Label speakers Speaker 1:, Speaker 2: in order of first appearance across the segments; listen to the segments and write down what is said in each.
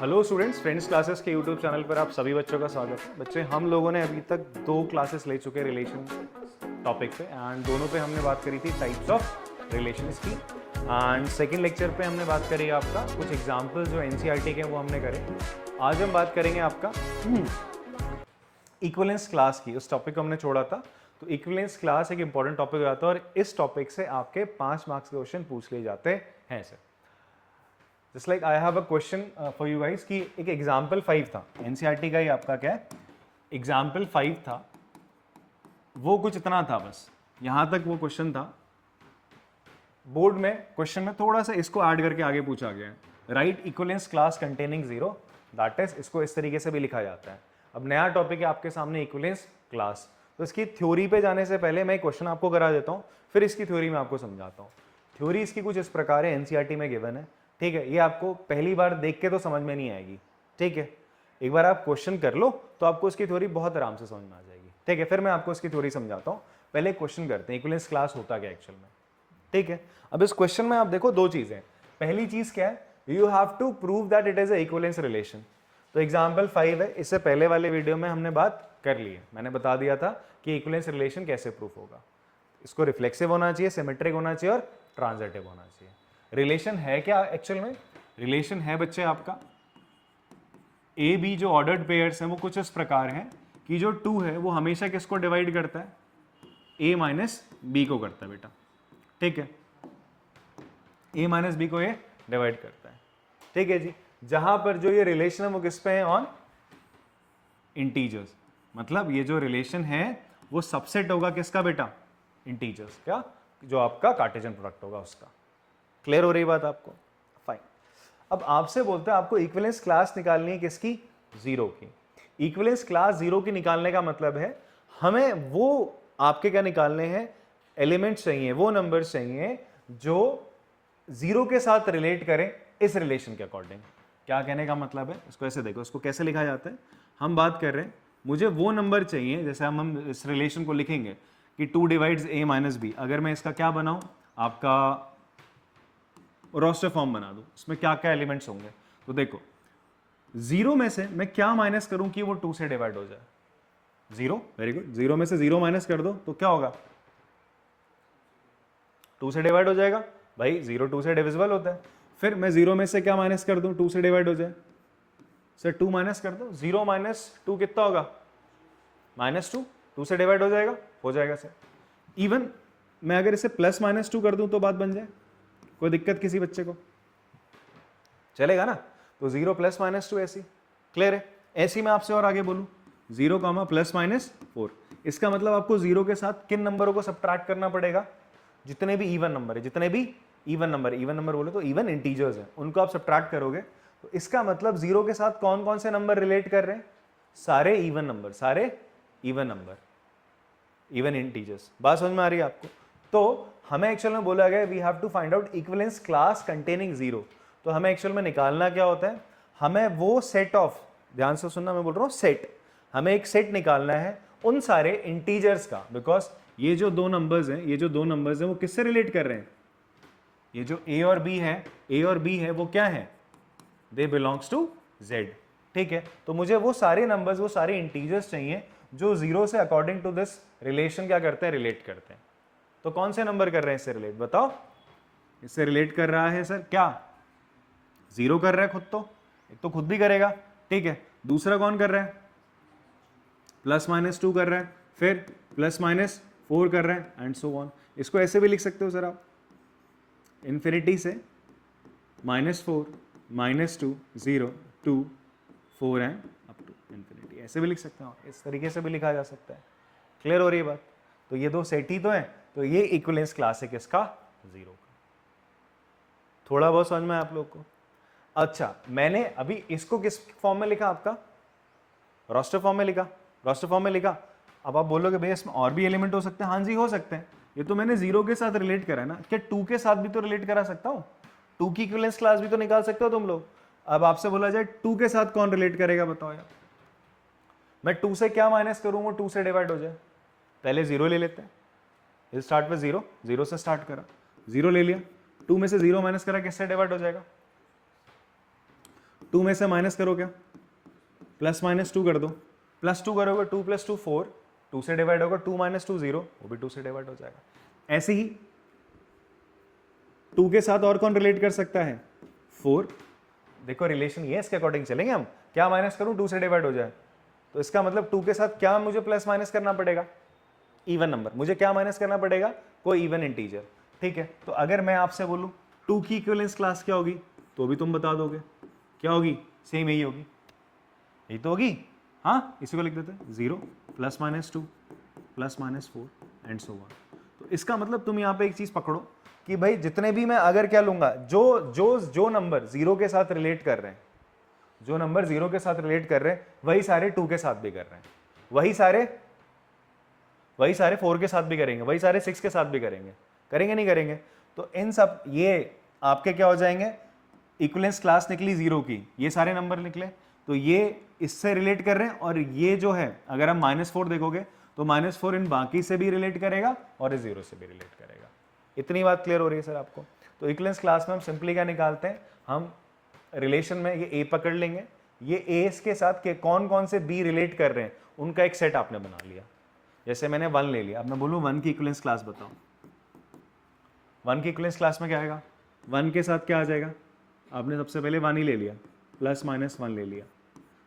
Speaker 1: Hello students, friends classes के YouTube channel पर आप सभी बच्चों का स्वागत है। बच्चे, हम लोगों ने अभी तक 2 क्लासेस ले चुके हैं रिलेशन टॉपिक पे, एंड दोनों पे हमने बात करी थी टाइप्स ऑफ रिलेशंस की। एंड सेकंड लेक्चर पे हमने बात करी आपका कुछ एग्जांपल्स जो एनसीईआरटी के हैं वो हमने करे। आज हम बात करेंगे आपका इक्विवेलेंस क्लास की। उस टॉपिक को हमने छोड़ा था, तो इक्विवेलेंस क्लास एक इंपॉर्टेंट टॉपिक हो जाता है और इस टॉपिक से आपके 5 मार्क्स के क्वेश्चन पूछ लिए जाते हैं sir. Just like I have a question for you guys कि एक एग्जाम्पल 5 था, एनसीईआरटी का ही आपका क्या है, एग्जाम्पल 5 था, वो कुछ इतना था, बस यहां तक वो क्वेश्चन था। बोर्ड में क्वेश्चन में थोड़ा सा इसको ऐड करके आगे पूछा गया है, right equivalence class containing zero, that is, इसको इस तरीके से भी लिखा जाता है। अब नया टॉपिक है आपके सामने इक्विवेलेंस क्लास, तो इसकी थ्योरी पे जाने से पहले मैं क्वेश्चन आपको करा देता हूँ, फिर इसकी थ्योरी में आपको समझाता हूँ। थ्योरी इसकी कुछ इस प्रकार है, एनसीईआरटी में गिवन है, ठीक है। ये आपको पहली बार देख के तो समझ में नहीं आएगी, ठीक है। एक बार आप क्वेश्चन कर लो तो आपको इसकी थ्योरी बहुत आराम से समझ में आ जाएगी, ठीक है। फिर मैं आपको इसकी थ्योरी समझाता हूँ, पहले क्वेश्चन करते हैं इक्विवेलेंस क्लास होता क्या एक्चुअल में, ठीक है। अब इस क्वेश्चन में आप देखो 2 चीजें। पहली चीज क्या है, you have to prove that it is a equivalence relation. तो एग्जाम्पल 5 है, इससे पहले वाले वीडियो में हमने बात कर ली है, मैंने बता दिया था कि इक्विवेलेंस रिलेशन कैसे प्रूफ होगा। इसको रिफ्लेक्सिव होना चाहिए, सिमेट्रिक होना चाहिए और ट्रांजिटिव होना चाहिए। रिलेशन है क्या एक्चुअल में, रिलेशन है बच्चे आपका ए बी जो ऑर्डर्ड पेयर्स हैं वो कुछ इस प्रकार हैं कि जो 2 है वो हमेशा किसको डिवाइड करता है, ए माइनस बी को करता है बेटा, ठीक है। ए माइनस बी को ये डिवाइड करता है, ठीक है जी। जहां पर जो ये रिलेशन है वो किस पे है, ऑन इंटीजर्स, मतलब ये जो रिलेशन है वो सबसेट होगा किसका बेटा, इंटीजर्स, क्या जो आपका कार्टेशियन प्रोडक्ट होगा उसका। क्लियर हो रही बात आपको, फाइन। अब आपसे बोलते हैं आपको इक्विवेलेंस क्लास निकालनी है किसकी, जीरो की। इक्विवेलेंस क्लास जीरो की निकालने का मतलब है हमें वो आपके क्या निकालने हैं, एलिमेंट्स चाहिए, वो नंबर्स चाहिए जो जीरो के साथ रिलेट करें इस रिलेशन के अकॉर्डिंग। क्या कहने का मतलब है, इसको ऐसे देखो, इसको कैसे लिखा जाता है। हम बात कर रहे हैं मुझे वो नंबर चाहिए, जैसे हम इस रिलेशन को लिखेंगे कि 2 डिवाइड्स a माइनस बी, अगर मैं इसका क्या बनाऊं, आपका रोस्टर फॉर्म बना दूं, इसमें क्या क्या एलिमेंट्स होंगे। तो देखो, जीरो में से मैं क्या माइनस करूं कि वो 2 से डिवाइड हो जाए, जीरो, वेरी गुड। जीरो में से जीरो माइनस कर दो तो क्या होगा, 2 से डिवाइड हो जाएगा भाई, जीरो 2 से डिविजिबल होता है। फिर मैं जीरो में से क्या माइनस कर दूं, 2 से डिवाइड हो जाए, सर 2 माइनस कर दो, जीरो माइनस 2 कितना होगा, -2, 2 से डिवाइड हो जाएगा सर। इवन मैं अगर इसे प्लस -2 कर दूं तो बात बन जाए, कोई दिक्कत किसी बच्चे को, चलेगा ना। तो 0 + -2 ऐसी, क्लियर है। ऐसी मैं आपसे और आगे बोलूं 0, +-4, इसका मतलब आपको 0 के साथ किन नंबरों को सब्ट्रैक्ट करना पड़ेगा, जितने भी इवन नंबर है, जितने भी इवन नंबर बोले तो इवन इंटीजर्स हैं, उनको आप सब्ट्रैक्ट करोगे। तो इसका मतलब 0 के साथ कौन कौन से नंबर रिलेट कर रहे हैं, सारे इवन नंबर, इवन इंटीजर्स। बात समझ में आ रही है आपको। तो हमें एक्चुअल में बोला गया we have to find out equivalence class containing zero. तो हमें एक्चुअल में निकालना क्या होता है, हमें वो सेट ऑफ, ध्यान से सुनना, मैं बोल रहा हूँ सेट, हमें एक सेट निकालना है उन सारे इंटीजर्स का, बिकॉज ये जो 2 नंबर्स हैं वो किससे रिलेट कर रहे हैं, ये जो a और b है वो क्या है, दे बिलोंग्स टू z, ठीक है। तो मुझे वो सारे नंबर्स, वो सारे इंटीजर्स चाहिए जो 0 से अकॉर्डिंग टू दिस रिलेशन क्या करते हैं, रिलेट करते हैं। तो कौन से नंबर कर रहे हैं इससे रिलेट, बताओ। इससे रिलेट कर रहा है सर क्या, 0 कर रहा है खुद, तो एक तो खुद भी करेगा, ठीक है। दूसरा कौन कर रहा है, +-2 कर रहा है, फिर +-4 कर रहा है, एंड सो ऑन। इसको ऐसे भी लिख सकते हो सर आप, इन्फिनिटी से -4, -2, 0, 2, 4 एंड अप टू इन्फिनिटी, ऐसे भी लिख सकते हो, इस तरीके से भी लिखा जा सकता है। क्लियर हो रही है बात। तो ये 2 सेट ही तो है, तो ये इक्विवेलेंस क्लास है किसका, 0 का। थोड़ा बहुत समझ में आप लोग को। अच्छा, मैंने अभी इसको किस फॉर्म में लिखा, आपका रोस्टर फॉर्म में लिखा। अब आप बोलोगे भैया इसमें और भी एलिमेंट हो सकते हैं, हाँ जी हो सकते हैं। ये तो मैंने 0 के साथ रिलेट करा है ना, क्या 2 के साथ भी तो रिलेट करा सकता हूँ, 2 की इक्विवेलेंस क्लास भी तो निकाल सकते हो तुम लोग। अब आपसे बोला जाए 2 के साथ कौन रिलेट करेगा, बताओ यार। मैं 2 से क्या माइनस करूँ, वो 2 से डिवाइड हो जाए। पहले 0 ले लेते हैं, स्टार्ट में 0 से स्टार्ट करा, 0 ले लिया, 2 में से 0 माइनस करा, किससे डिवाइड हो जाएगा, 2 में से माइनस करो क्या, प्लस माइनस 2 कर दो, प्लस 2 करोगे 2 + 2 4, 2 से डिवाइड होगा 2 - 2 0, वो भी 2 से डिवाइड हो जाएगा। ऐसे ही 2 के साथ और कौन रिलेट कर सकता है, 4। देखो रिलेशन ये, इसके अकॉर्डिंग चलेंगे हम, क्या माइनस करूं 2 से डिवाइड हो जाए, तो इसका मतलब 2 के साथ क्या मुझे प्लस माइनस करना पड़ेगा, इवन नंबर, मुझे क्या माइनस करना पड़ेगा, कोई इवन इंटीजर। ठीक है, तो अगर मैं आपसे बोलूं 2 की इक्विवेलेंस क्लास क्या होगी, तो भी तुम बता दोगे क्या होगी, सेम यही होगी, यही तो होगी। हाँ, इसी को लिख देते हैं 0 ± 2 ± 4 एंड सो ऑन। तो इसका मतलब तुम यहाँ पे एक चीज पकड़ो कि भाई जितने भी मैं अगर क्या लूंगा, जो नंबर 0 के साथ रिलेट कर रहे हैं, जो नंबर 0 के साथ रिलेट कर रहे हैं वही सारे 2 के साथ भी कर रहे हैं, वही सारे 4 के साथ भी करेंगे, वही सारे 6 के साथ भी करेंगे, करेंगे नहीं करेंगे। तो इन सब ये आपके क्या हो जाएंगे, इक्विवेलेंस क्लास निकली 0 की, ये सारे नंबर निकले, तो ये इससे रिलेट कर रहे हैं, और ये जो है अगर हम -4 देखोगे तो -4 इन बाकी से भी रिलेट करेगा और इस 0 से भी रिलेट करेगा। इतनी बात क्लियर हो रही है सर आपको। तो इक्विवेलेंस क्लास में हम सिंपली क्या निकालते हैं, हम रिलेशन में ये ए पकड़ लेंगे, ये ए के साथ के कौन कौन से बी रिलेट कर रहे हैं उनका एक सेट आपने बना लिया। जैसे मैंने 1 ले लिया, अब मैं बोलूँ 1 की इक्विवेलेंस क्लास बताओ, 1 की इक्विवेलेंस क्लास में क्या आएगा, 1 के साथ क्या आ जाएगा, आपने सबसे पहले 1 ही ले लिया, +-1 ले लिया,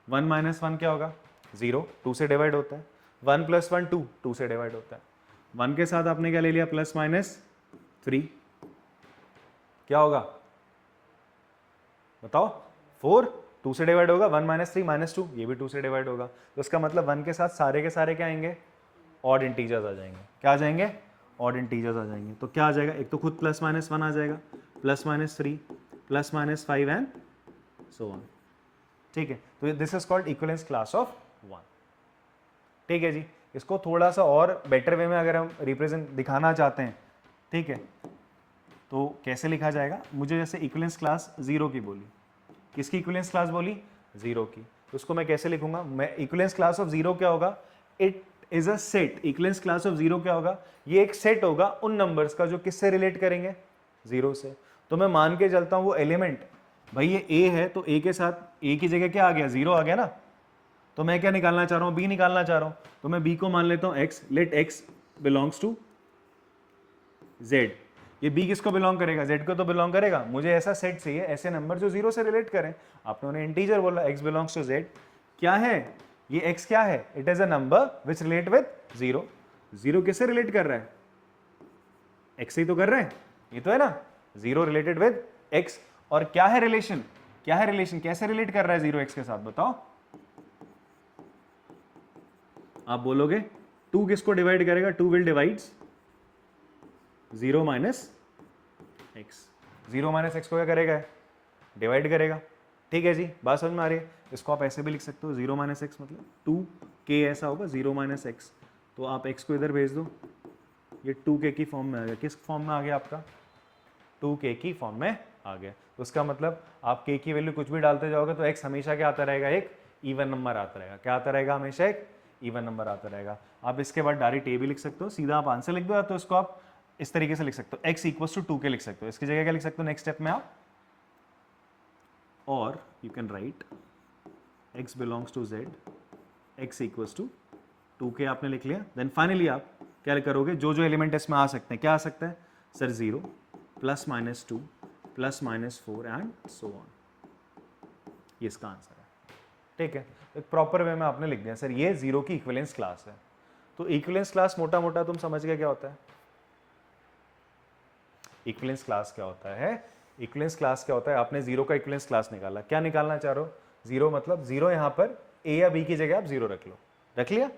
Speaker 1: 1 - 1 क्या होगा 0, 2 से डिवाइड होता है, 1 + 1 2, 2 से डिवाइड होता है। 1 के साथ आपने क्या ले लिया, +-3, क्या होगा बताओ, 4, 2 से डिवाइड होगा, 1 - 3 -2, ये भी 2 से डिवाइड होगा। तो इसका मतलब 1 के साथ सारे के सारे क्या आएंगे, ऑड इंटीजर्स आ जाएंगे। क्या आ जाएंगे, ऑड इंटीजर्स आ जाएंगे। तो क्या आ जाएगा, एक तो खुद +-1 आ जाएगा, +-3, +-5 एंड सो ऑन। ठीक है, तो this is called equivalence class of 1। ठीक है जी, इसको थोड़ा सा और बेटर वे में अगर हम रिप्रेजेंट दिखाना चाहते हैं, ठीक है, तो कैसे लिखा जाएगा, मुझे जैसे इक्विवेलेंस क्लास 0 की बोली, किसकी इक्विवेलेंस क्लास बोली, 0 की, तो उसको मैं कैसे लिखूंगा, मैं इक्विवेलेंस क्लास ऑफ 0 क्या होगा, it is a set, equivalence class of 0 क्या होगा, ये एक सेट होगा उन नंबर्स का जो किससे रिलेट करेंगे, 0 से। तो मैं मान के चलता हूं वो एलिमेंट, भाई ये a है तो a के साथ a की जगह क्या आ गया, 0 आ गया ना, तो मैं क्या निकालना चाह रहा हूं, b निकालना चाह रहा हूं, तो मैं b को मान लेता हूं x, let x belongs to z। ये b किसको बिलोंग करेगा, z को तो बिलोंग करेगा, मुझे ऐसा सेट चाहिए, ऐसे नंबर जो 0 से रिलेट करें। आपने उन्हें इंटीजर बोला, x बिलोंग्स टू z, क्या है ये x, क्या है, it is a number which relate with 0। 0 किससे रिलेट कर रहा है, x से ही तो कर रहे हैं, ये तो है ना, 0 रिलेटेड विद x। और क्या है रिलेशन, क्या है रिलेशन, कैसे रिलेट कर रहा है 0 x के साथ, बताओ। आप बोलोगे 2 किसको डिवाइड करेगा, 2 विल डिवाइड्स 0 - x, 0 - x को क्या करेगा, डिवाइड करेगा। ठीक है जी, बात समझ में आ रही है। इसको आप ऐसे भी लिख सकते हो, 0 - x मतलब 2k ऐसा होगा, 0 - x, तो आप x को इधर भेज दो, ये 2k की फॉर्म में आ गया। किस फॉर्म में आ गया आपका, 2k की फॉर्म में आ गया। तो उसका मतलब आप k की वैल्यू कुछ भी डालते जाओगे तो x हमेशा क्या आता रहेगा, एक इवन नंबर आता रहेगा। क्या आता रहेगा, हमेशा एक इवन नंबर आता रहेगा। आप इसके बाद डायरेक्ट a भी लिख सकते हो, सीधा आप आंसर लिख दो, तो इसको आप इस तरीके से लिख सकते हो, x = 2k लिख सकते हो। इसकी जगह क्या लिख सकते हो नेक्स्ट स्टेप में आप, और you can write x belongs to z, x = 2k आपने लिख लिया। देन फाइनली आप क्या करोगे, जो जो एलिमेंट इसमें आ सकते हैं, क्या आ सकता है सर, 0 +-2 +-4 एंड सो ऑन, ये इसका आंसर है। ठीक है, एक प्रॉपर वे में आपने लिख दिया, सर ये 0 की इक्विवेलेंस क्लास है। तो इक्विवेलेंस क्लास मोटा मोटा तुम समझ गए क्या होता है, इक्विवेलेंस क्लास क्या होता है, इक्विवेलेंस क्लास क्या होता है, आपने 0 का इक्विवेलेंस क्लास निकाला, क्या निकालना चाह रहे हो, 0 मतलब 0 यहाँ पर a या b की जगह आप 0 रख लो, रख लिया,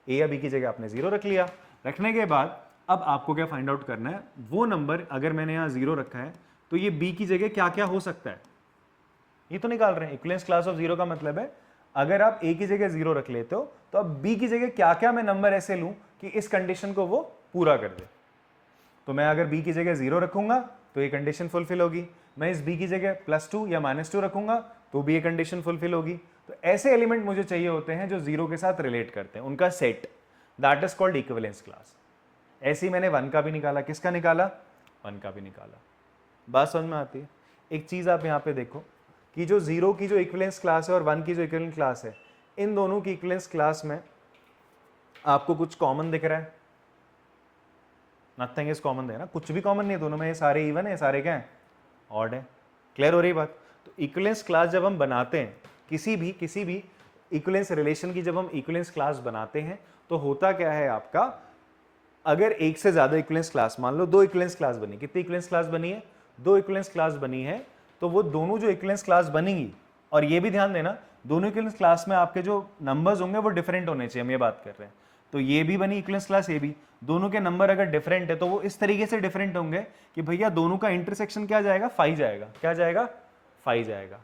Speaker 1: a या b की जगह आपने 0 रख लिया। रखने के बाद अब आपको क्या फाइंड आउट करना है, वो नंबर अगर मैंने यहाँ 0 रखा है तो ये b की जगह क्या क्या हो सकता है, ये तो निकाल रहे हैं। इक्विवेलेंस क्लास ऑफ 0 का मतलब है अगर आप a की जगह 0 रख लेते हो तो अब b की जगह क्या क्या मैं नंबर ऐसे लूं कि इस कंडीशन को वो पूरा कर दे। तो मैं अगर b की जगह 0 रखूंगा तो ये कंडीशन फुलफिल होगी, मैं इस b की जगह +2 या -2 रखूंगा तो भी ये कंडीशन फुलफिल होगी। तो ऐसे एलिमेंट मुझे चाहिए होते हैं जो 0 के साथ रिलेट करते हैं, उनका set, that is called equivalence class. ऐसे ही मैंने 1 का भी निकाला, किसका निकाला, 1 का भी निकाला। बात समझ में आती है। एक चीज आप यहाँ पे देखो, कि जो 0 की जो इक्विवेलेंस क्लास है और 1 की जो इक्विवेलेंस क्लास है, इन दोनों की इक्विवेलेंस क्लास में आपको कुछ कॉमन दिख रहा है? नथिंग इज कॉमन है ना, कुछ भी कॉमन नहीं है दोनों में, ये सारे इवन है, सारे क्या है, ऑड है। क्लियर हो रही बात? तो इक्विवेलेंस क्लास जब हम बनाते हैं किसी भी इक्विवेलेंस रिलेशन की, जब हम इक्विवेलेंस क्लास बनाते हैं तो होता क्या है आपका, अगर एक से ज्यादा इक्विवेलेंस क्लास, मान लो 2 इक्विवेलेंस क्लास बनी, कितनी इक्विवेलेंस क्लास बनी है, 2 इक्विवेलेंस क्लास बनी है, तो वो दोनों जो इक्विवेलेंस क्लास बनेंगी, और ये भी ध्यान देना दोनों इक्विवेलेंस क्लास में आपके जो नंबर्स होंगे वो डिफरेंट होने चाहिए, हम ये बात कर रहे हैं। तो ये भी बनी इक्विवेलेंस क्लास, ये भी, दोनों के नंबर अगर डिफरेंट है तो वो इस तरीके से डिफरेंट होंगे कि भैया दोनों का इंटरसेक्शन क्या जाएगा, 5 जाएगा। क्या जाएगा? 5 जाएगा।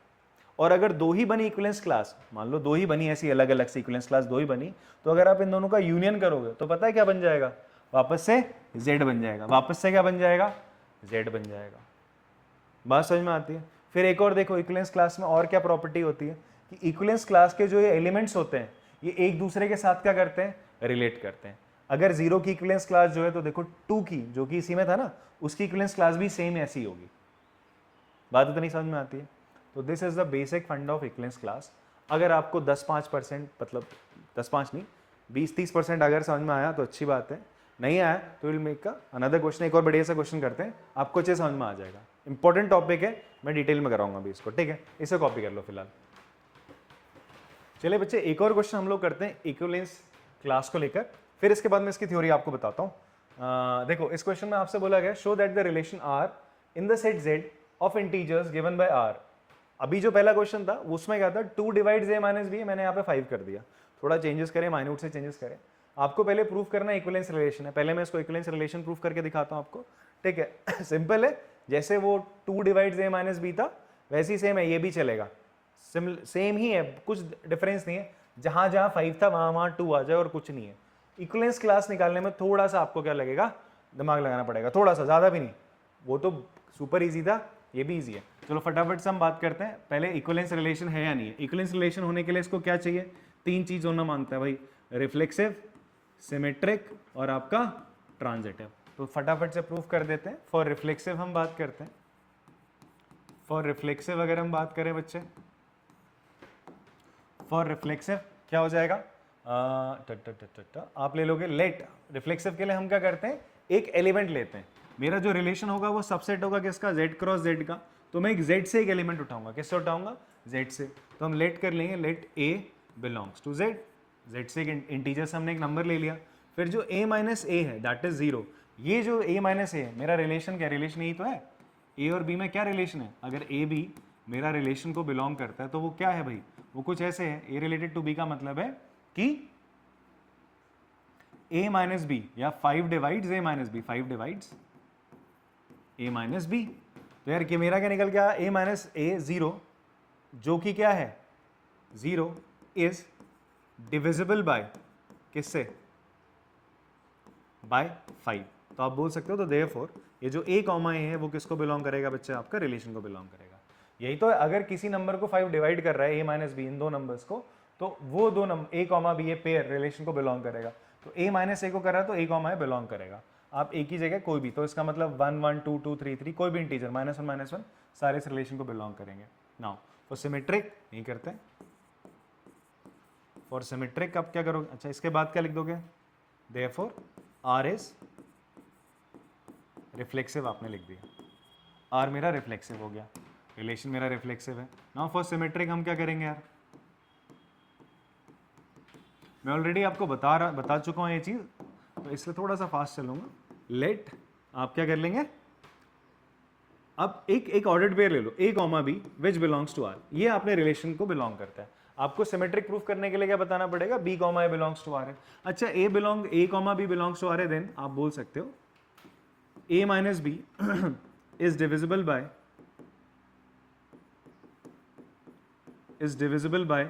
Speaker 1: और अगर 2 ही बनी इक्विवेलेंस क्लास, मान लो 2 ही बनी ऐसी अलग अलग से इक्विवेलेंस क्लास 2 ही बनी, तो अगर आप इन दोनों का यूनियन करोगे तो पता है क्या बन जाएगा, वापस से z बन जाएगा। वापस से क्या बन जाएगा? z बन जाएगा। बात समझ में आती है? फिर एक और देखो, इक्विवेलेंस क्लास में और क्या प्रॉपर्टी होती है कि इक्विवेलेंस क्लास के जो ये एलिमेंट्स होते हैं ये एक दूसरे के साथ क्या करते हैं, रिलेट करते हैं। अगर 0 की इक्विवेलेंस क्लास जो है तो देखो 2 की, जो कि इसी में था ना, उसकी इक्विवेलेंस क्लास भी सेम ऐसी होगी। बात इतनी समझ में आती है? तो this is the basic fund of equivalence class. अगर आपको 10-5%, मतलब 10-5 नहीं, 20-30% अगर समझ में आया तो अच्छी बात है, नहीं आया तो विल मेक अनदर क्वेश्चन, एक और बढ़िया सा क्वेश्चन करते हैं, आपको अच्छे समझ में आ जाएगा। इंपॉर्टेंट टॉपिक है, मैं डिटेल में कराऊंगा अभी इसको, ठीक है? इसे कॉपी कर लो फिलहाल। चलिए बच्चे, एक और क्वेश्चन हम लोग करते हैं इक्विवेलेंस क्लास को लेकर, फिर इसके बाद मैं इसकी थ्योरी आपको बताता हूँ। देखो इस क्वेश्चन में आपसे बोला गया, show that the relation R in the set z of integers given by r। अभी जो पहला क्वेश्चन था उसमें क्या था, 2 डिवाइड्स a माइनस बी, मैंने यहाँ पे 5 कर दिया, थोड़ा चेंजेस करें, माइन्यूट से चेंजेस करें। आपको पहले प्रूफ करना इक्विवेलेंस रिलेशन है, पहले मैं इसको इक्विवेलेंस रिलेशन प्रूफ करके दिखाता हूँ आपको, ठीक है? सिंपल है, जैसे वो 2 डिवाइड्स a माइनस बी था वैसे ही सेम है, ये भी चलेगा, सेम ही है, कुछ डिफरेंस नहीं है, जहां जहां 5 था वहां वहां 2 आ जाए और कुछ नहीं है। इक्विवेलेंस क्लास निकालने में थोड़ा सा आपको क्या लगेगा, दिमाग लगाना पड़ेगा, थोड़ा सा, ज्यादा भी नहीं। वो तो सुपर इजी था, ये भी इजी है। चलो फटाफट से हम बात करते हैं, पहले इक्विवेलेंस रिलेशन है या नहीं है। इक्विवेलेंस रिलेशन होने के लिए इसको क्या चाहिए, 3 चीज होना मांगता है भाई, रिफ्लेक्सिव, सिमेट्रिक और आपका ट्रांजिटिव। तो फटाफट से प्रूफ कर देते हैं। फॉर रिफ्लेक्सिव हम बात करते हैं, फॉर रिफ्लेक्सिव अगर हम बात करें बच्चे, फॉर रिफ्लेक्सिव क्या हो जाएगा, आप ले लोगे लेट। रिफ्लेक्सिव के लिए हम क्या करते हैं, एक एलिमेंट लेते हैं, मेरा जो रिलेशन होगा वो सबसेट होगा किसका, z क्रॉस z का, तो मैं एक z से एक एलिमेंट उठाऊंगा, किससे उठाऊंगा, z से। तो हम लेट कर लेंगे, let a belongs to z, z से एक इंटीजर से हमने एक नंबर ले लिया, फिर जो a माइनस a है दैट इज 0। ये जो a माइनस a है मेरा रिलेशन, क्या रिलेशन यही तो है, a और b में क्या रिलेशन है, अगर a b मेरा रिलेशन को बिलोंग करता है तो वो क्या है भाई, वो कुछ ऐसे है, a रिलेटेड टू b का मतलब है कि a माइनस बी, या 5 divides a minus B, 5 divides a minus B. तो यार कि मेरा क्या निकल गया, a माइनस a 0, जो कि क्या है 0, इज डिविजिबल बाय किससे, बाय 5। तो आप बोल सकते हो, तो देयरफॉर ये जो a कॉमा a है वो किसको बिलोंग करेगा बच्चे, आपका रिलेशन को बिलोंग करेगा। यही तो है, अगर किसी नंबर को 5 डिवाइड कर रहा है a माइनस बी, इन दो नंबर्स को, तो वो दो नंबर a कॉमा बी, ये पेयर रिलेशन को बिलोंग करेगा। तो a माइनस a को कर रहा है तो a कॉमा a बिलोंग करेगा। आप एक ही जगह कोई भी, तो इसका मतलब 1 1 2 2 3 3 कोई भी इंटीजर -1 सारे इस रिलेशन को बिलोंग करेंगे। नाउ फॉर सिमेट्रिक नहीं करते, फॉर सिमेट्रिक आप क्या करोगे, अच्छा इसके बाद क्या लिख दोगे, देयरफॉर r इज रिफ्लेक्सिव, आपने लिख दिया, r मेरा रिफ्लेक्सिव हो गया, रिलेशन मेरा रिफ्लेक्सिव है। नाउ फॉर सिमेट्रिक हम क्या करेंगे यार, मैं ऑलरेडी आपको बता चुका हूँ ये चीज़, तो इसलिए थोड़ा सा फास्ट चलूंगा। लेट आप क्या कर लेंगे, अब एक ऑर्डर्ड पेयर ले लो, a comma B which belongs to r, ये आपने रिलेशन को बिलोंग करता है। आपको सिमेट्रिक प्रूफ करने के लिए क्या बताना पड़ेगा, b comma a belongs to r है। अच्छा a comma b belongs to r है, देन आप बोल सकते हो a minus B is divisible by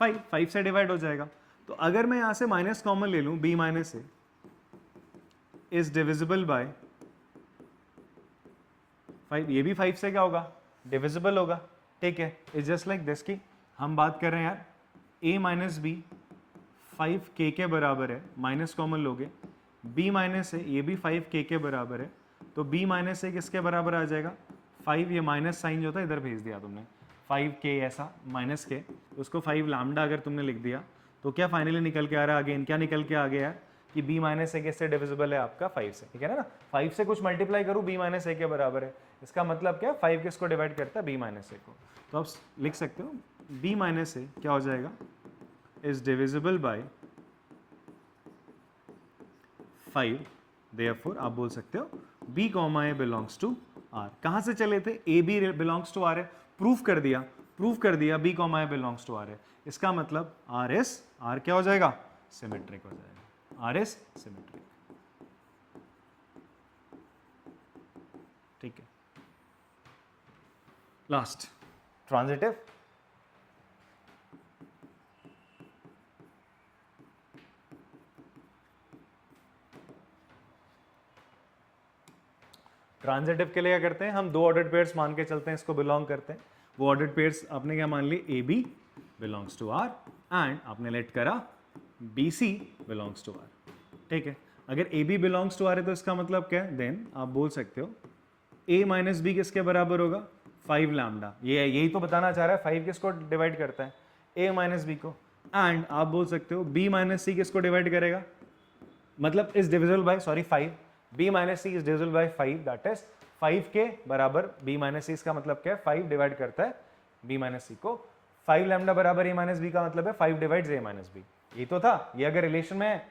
Speaker 1: 5 से डिवाइड हो जाएगा। तो अगर मैं यहां से माइनस कॉमन ले लूं, b minus a is divisible by 5, ये भी 5 से क्या होगा, डिविजिबल होगा, ठीक है। इट्स जस्ट लाइक दिस की हम बात कर रहे हैं यार, a माइनस बी 5k के बराबर है, माइनस कॉमन लोगे, b माइनस a ये भी 5k के बराबर है, तो b माइनस a किसके बराबर आ जाएगा, 5, ये माइनस साइन जो था इधर भेज दिया तुमने, 5k ऐसा माइनस के, उसको 5 लैम्डा अगर तुमने लिख दिया तो क्या फाइनली निकल के आ रहा है अगेन, क्या निकल के आ गया है कि b माइनस ए किससे डिविजिबल है आपका 5 से, ठीक है ना। 5 से कुछ मल्टीप्लाई करूँ b माइनस ए के बराबर है, इसका मतलब क्या 5 किसको डिवाइड करता है b माइनस ए को। तो आप लिख सकते हो b माइनस ए क्या हो जाएगा, इज डिविजिबल बाय 5, देयरफॉर आप बोल सकते हो b comma A belongs to r। कहाँ से चले थे, A B belongs to r है, प्रूफ कर दिया b comma A belongs to r है, इसका मतलब r क्या हो जाएगा, सिमेट्रिक हो जाएगा, r इज सिमेट्रिक, ठीक है। लास्ट ट्रांजिटिव, ट्रांजिटिव के लिए क्या करते हैं हम, दो ऑर्डर्ड पेयर्स मान के चलते हैं, इसको बिलोंग करते हैं। वो ऑर्डर्ड पेयर्स आपने क्या मान ली, A B belongs to R and आपने लेट करा B C belongs to R, ठीक है। अगर A B belongs to R है तो इसका मतलब क्या है, देन आप बोल सकते हो ए माइनस बी किसके बराबर होगा, 5 लैम्डा। ये यही तो बताना चाह रहा है, 5 किसको डिवाइड करता है, ए माइनस बी को, एंड आप बोल सकते हो बी माइनस सी किसको डिवाइड करेगा, मतलब is divisible by 5, b minus C is divisible by 5, that is 5 के बराबर b माइनस सी, इसका मतलब क्या है 5 डिवाइड करता है b माइनस सी को। 5 लैम्डा बराबर a माइनस बी का मतलब है 5 डिवाइड्स a माइनस बी, ये तो था। ये अगर रिलेशन में है,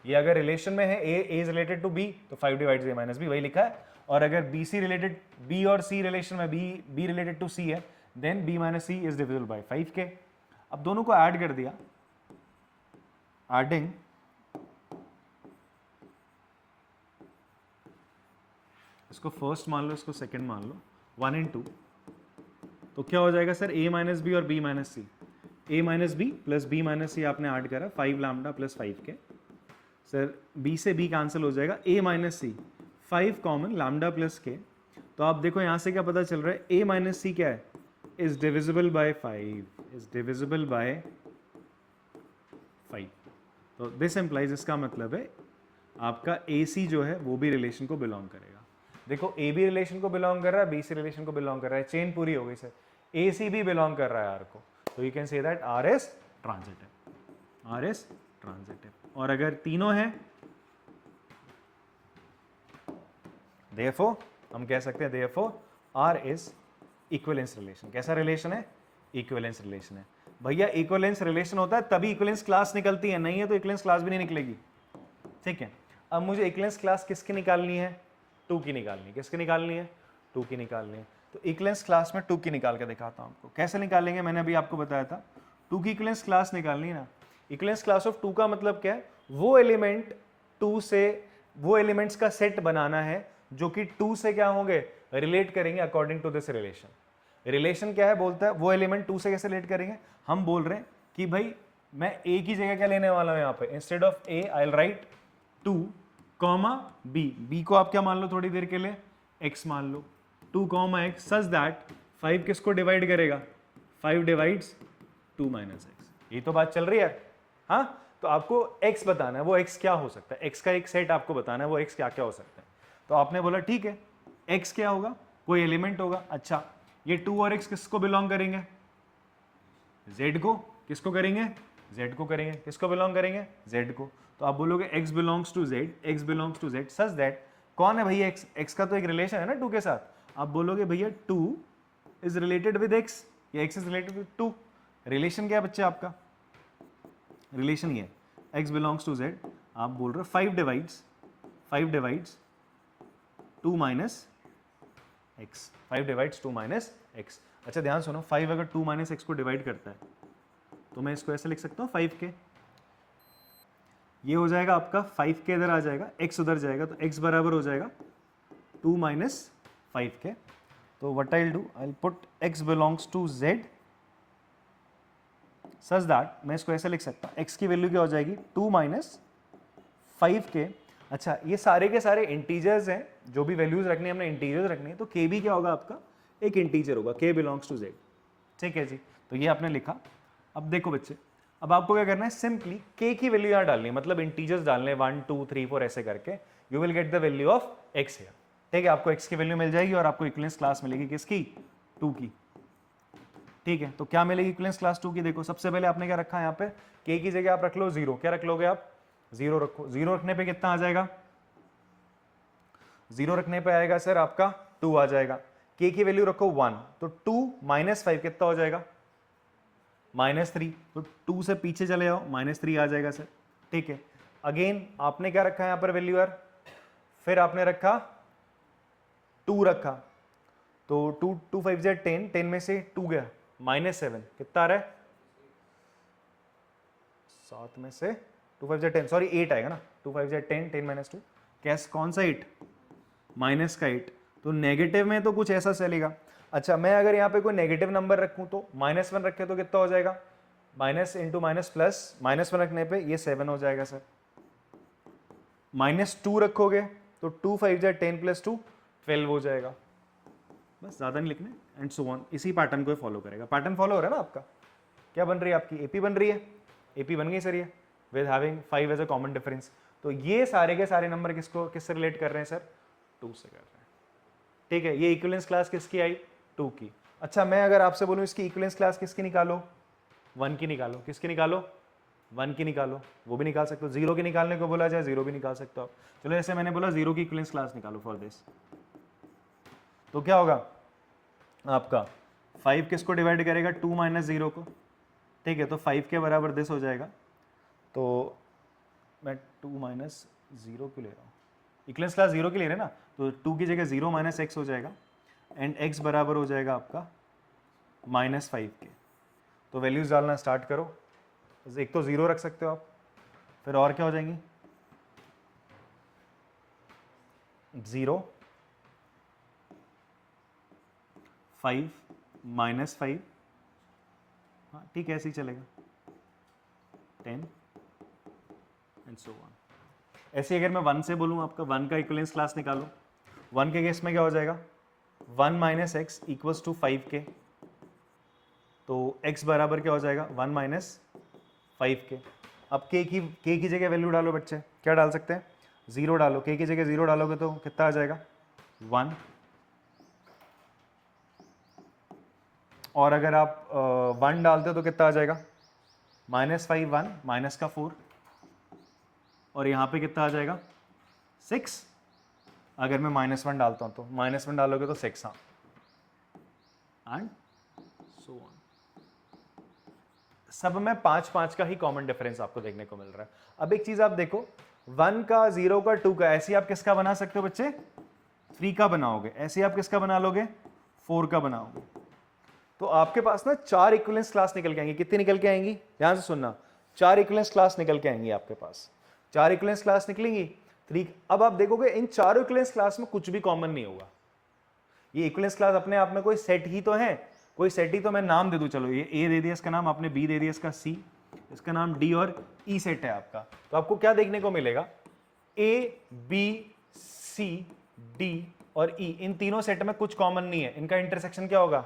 Speaker 1: ये अगर रिलेशन में है a is related to b तो 5 डिवाइड्स a माइनस बी, वही लिखा है। और अगर b c रिलेटेड, b और c रिलेशन में b रिलेटेड टू c है, then b minus C is divisible by 5 के। अब दोनों को ऐड कर दिया, एडिंग इसको फर्स्ट मान लो, इसको सेकंड मान लो, 1 and 2, तो क्या हो जाएगा सर, a माइनस बी और b minus C, a minus B plus b minus C आपने ऐड करा 5 lambda plus 5 K, sir b से b कैंसिल हो जाएगा, a minus C 5 common lambda plus K. तो आप देखो यहाँ से क्या पता चल रहा है, a माइनस सी क्या है, is divisible by 5, is divisible by 5। तो दिस एम्प्लाइज, इसका मतलब है आपका ए सी जो है वो भी रिलेशन को बिलोंग करेगा। देखो ए बी रिलेशन को बिलोंग कर रहा है, बी सी रिलेशन को बिलोंग कर रहा है, चेन पूरी हो गई सर। ए सी भी बिलोंग कर रहा है आर को, तो you can say that R is transitive, R is transitive. और अगर तीनों हैं, देयरफॉर हम कह सकते हैं therefore R is equivalence relation. कैसा रिलेशन है, इक्विवेलेंस रिलेशन है। भैया इक्विवेलेंस रिलेशन होता है तभी इक्विवेलेंस क्लास निकलती है, नहीं है तो इक्विवेलेंस क्लास भी नहीं निकलेगी, ठीक है। अब मुझे इक्विवेलेंस क्लास किसकी निकालनी है, 2 की निकालनी है। किसकी निकालनी है, 2 की निकालनी है। तो इक्विवेलेंस क्लास में 2 की निकाल के दिखाता हूं आपको कैसे निकालेंगे, मैंने अभी आपको बताया था। 2 की इक्विवेलेंस क्लास निकालनी है ना। इक्विवेलेंस क्लास ऑफ 2 का मतलब क्या है, वो एलिमेंट 2 से, वो एलिमेंट्स का सेट बनाना है जो कि 2 से क्या होंगे, रिलेट करेंगे according to this relation. Relation क्या है, बोलता है वो एलिमेंट 2 से कैसे रिलेट करेंगे। हम बोल रहे हैं कि भाई मैं a की जगह क्या लेने वाला हूं यहाँ पे, instead of a I will write 2 comma b, b को आप क्या मान लो थोड़ी देर के लिए, x मान लो, 2 कॉमा x, सच दैट 5 किसको डिवाइड करेगा, 5 डिवाइड्स 2 माइनस एक्स। ये तो बात चल रही है, हाँ। तो आपको x बताना है, वो x क्या हो सकता है, x का एक सेट आपको बताना है, वो x क्या क्या हो सकता है। तो आपने बोला ठीक है, x क्या होगा, कोई एलिमेंट होगा। अच्छा, ये 2 और x किसको बिलोंग करेंगे, z को। किसको करेंगे, z को करेंगे। किसको बिलोंग करेंगे, z को। तो आप बोलोगे x belongs to z, x belongs to z, such that कौन है भैया x, x का तो एक रिलेशन है ना 2 के साथ। आप बोलोगे भैया 2 इज रिलेटेड विद x, या x is related with 2। Relation क्या है बच्चे आपका, रिलेशन ये x बिलोंग्स टू z। आप बोल रहे हो 5 divides 2 minus x, 5 divides 2 minus x। अच्छा ध्यान सुनो, 5 अगर 2 माइनस x को डिवाइड करता है तो मैं इसको ऐसे लिख सकता हूँ 5 के, ये हो जाएगा आपका 5 के इधर आ जाएगा, x उधर जाएगा, तो x बराबर हो जाएगा 2 माइनस 5 के। तो what I will do, I will put x belongs to z such that, मैं इसको ऐसे लिख सकता हूँ, x की वैल्यू क्या हो जाएगी 2 माइनस 5 के। अच्छा, ये सारे के सारे इंटीजर्स हैं, जो भी वैल्यूज रखनी है हमने इंटीजर्स रखनी है, तो k भी क्या होगा आपका, एक इंटीजर होगा, k बिलोंग्स टू z, ठीक है जी। तो ये आपने लिखा। अब देखो बच्चे, अब आपको क्या करना है, सिंपली k की वैल्यू यहाँ डालनी है, मतलब इंटीजर्स डालने 1 2 3 4 ऐसे करके, you will get the value of x here, ठीक है। आपको x की वैल्यू मिल जाएगी और आपको इक्विवेलेंस क्लास मिलेगी किसकी, 2 की। ठीक है, तो क्या मिलेगी इक्विवेलेंस क्लास 2 की? देखो सबसे पहले आपने क्या रखा है यहाँ पे, k की जगह आप रख लो 0। क्या रख लोगे आप? 0 रखो। 0 रखने पे कितना आ जाएगा? 0 रखने पे आएगा सर आपका 2 आ जाएगा। k की वैल्यू रखो 1, तो 2 माइनस 5 कितना हो जाएगा? -3। तो 2 से पीछे चले जाओ, -3 आ जाएगा सर। ठीक है, अगेन आपने क्या रखा है यहाँ पर वैल्यू यार? फिर आपने रखा 2 रखा, तो 2 5 Z 10, 10 में से 2 गया, -7 कितना आ रहा है? 7 में से 2 5 Z 10, सॉरी 8 आएगा ना। 2 5 Z 10, 10 - 2 कैस कौन सा 8? माइनस का 8। तो नेगेटिव में तो कुछ ऐसा चलेगा। अच्छा, मैं अगर यहाँ पे कोई नेगेटिव नंबर रखूँ तो -1 रखे तो कितना हो जाएगा? माइनस इंटू माइनस प्लस, -1 रखने पे ये 7 हो जाएगा सर। -2 रखोगे तो 2 5 Z 10 + 2 12 हो जाएगा। बस ज़्यादा नहीं लिखने, एंड सो ऑन। इसी पैटर्न को फॉलो करेगा। पैटर्न फॉलो हो रहा है ना आपका? क्या बन रही है आपकी? एपी बन रही है। एपी बन गई सर ये, with having 5 as a common difference. तो ये सारे के सारे नंबर किससे रिलेट कर रहे हैं सर? 2 से कर रहे हैं। ठीक है, ये इक्विवेलेंस क्लास किसकी आई? 2 की। अच्छा, मैं अगर आपसे बोलूँ इसकी इक्विवेलेंस क्लास किसकी निकालो? 1 की निकालो। किसकी निकालो? 1 की निकालो। वो भी निकाल सकते हो। 0 की निकालने को बोला जाए 0 भी निकाल सकते हो आप। चलो जैसे मैंने बोला 0 की इक्विवेलेंस क्लास निकालो फॉर दिस, तो क्या होगा आपका? 5 किसको डिवाइड करेगा? 2 - 0 को। ठीक है, तो 5 के बराबर दिस हो जाएगा। तो मैं 2 - 0 क्यों ले रहा हूँ? इक्विवेलेंस क्लास 0 की ले रहे हैं ना, तो 2 की जगह 0 - x हो जाएगा, एंड x बराबर हो जाएगा आपका -5 के। तो वैल्यूज डालना स्टार्ट करो। एक तो 0 रख सकते हो आप, फिर और क्या हो जाएंगी? 0 5 -5, हाँ ठीक है, ऐसे ही चलेगा, 10 एंड सो ऑन। ऐसे अगर मैं 1 से बोलूँ आपका 1 का इक्विवेलेंस क्लास निकालो, 1 के केस में क्या हो जाएगा? 1 - x = 5 के। तो x बराबर क्या हो जाएगा? 1 - 5 के। अब k की जगह वैल्यू डालो बच्चे। क्या डाल सकते हैं? 0 डालो। k की जगह 0 डालोगे तो कितना आ जाएगा? 1। और अगर आप 1 डालते हो तो कितना आ जाएगा? -5 1 माइनस का 4, और यहाँ पे कितना आ जाएगा? 6। अगर मैं -1 डालता हूँ तो -1 डालोगे तो 6, हाँ, एंड सो ऑन। सब में 5 का ही कॉमन डिफरेंस आपको देखने को मिल रहा है। अब एक चीज आप देखो, 1 का, 0 का, 2 का, ऐसे आप किसका बना सकते हो बच्चे? 3 का बनाओगे। ऐसे आप किसका बना लोगे? 4 का बनाओगे। तो आपके पास ना 4 इक्विवेलेंस क्लास निकल के आएंगी। कितनी निकल के आएंगी? ध्यान से सुनना, 4 इक्विवेलेंस क्लास निकल के आएंगी आपके पास। 4 इक्विवेलेंस क्लास निकलेंगी 3। अब आप देखोगे इन चारों इक्विवेलेंस क्लास में कुछ भी कॉमन नहीं होगा। ये इक्विवेलेंस क्लास अपने आप में कोई सेट ही तो है, कोई सेट ही तो। मैं नाम दे दूं, चलो ये ए दे दिया इसका नाम, आपने बी दे दिया इसका सी, इसका नाम डी, और ई सेट है आपका। तो आपको क्या देखने को मिलेगा? ए बी सी डी और ई, इन तीनों सेट में कुछ कॉमन नहीं है। इनका इंटरसेक्शन क्या होगा?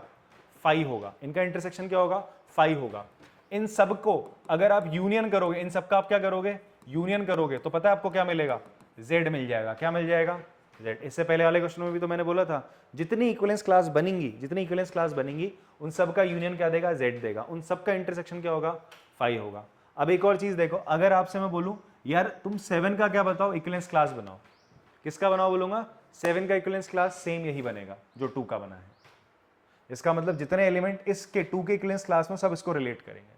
Speaker 1: 5 होगा। इनका इंटरसेक्शन क्या होगा? 5 होगा। इन सबको अगर आप यूनियन करोगे, इन सबका आप क्या करोगे? यूनियन करोगे, तो पता है आपको क्या मिलेगा? Z मिल जाएगा। क्या मिल जाएगा? Z। इससे पहले वाले क्वेश्चन में भी तो मैंने बोला था, जितनी इक्विवेलेंस क्लास बनेंगी उन सब का यूनियन क्या देगा? Z देगा। उन सब का इंटरसेक्शन क्या होगा? 5 होगा। अब एक और चीज देखो, अगर आपसे मैं बोलूं यार तुम 7 का क्या बताओ, इक्विवेलेंस क्लास बनाओ, किसका बनाओ बोलूंगा? 7 का इक्विवेलेंस क्लास सेम यही बनेगा जो 2 का बना है। इसका मतलब जितने एलिमेंट इसके 2 के इक्विवेलेंस क्लास में, सब इसको रिलेट करेंगे।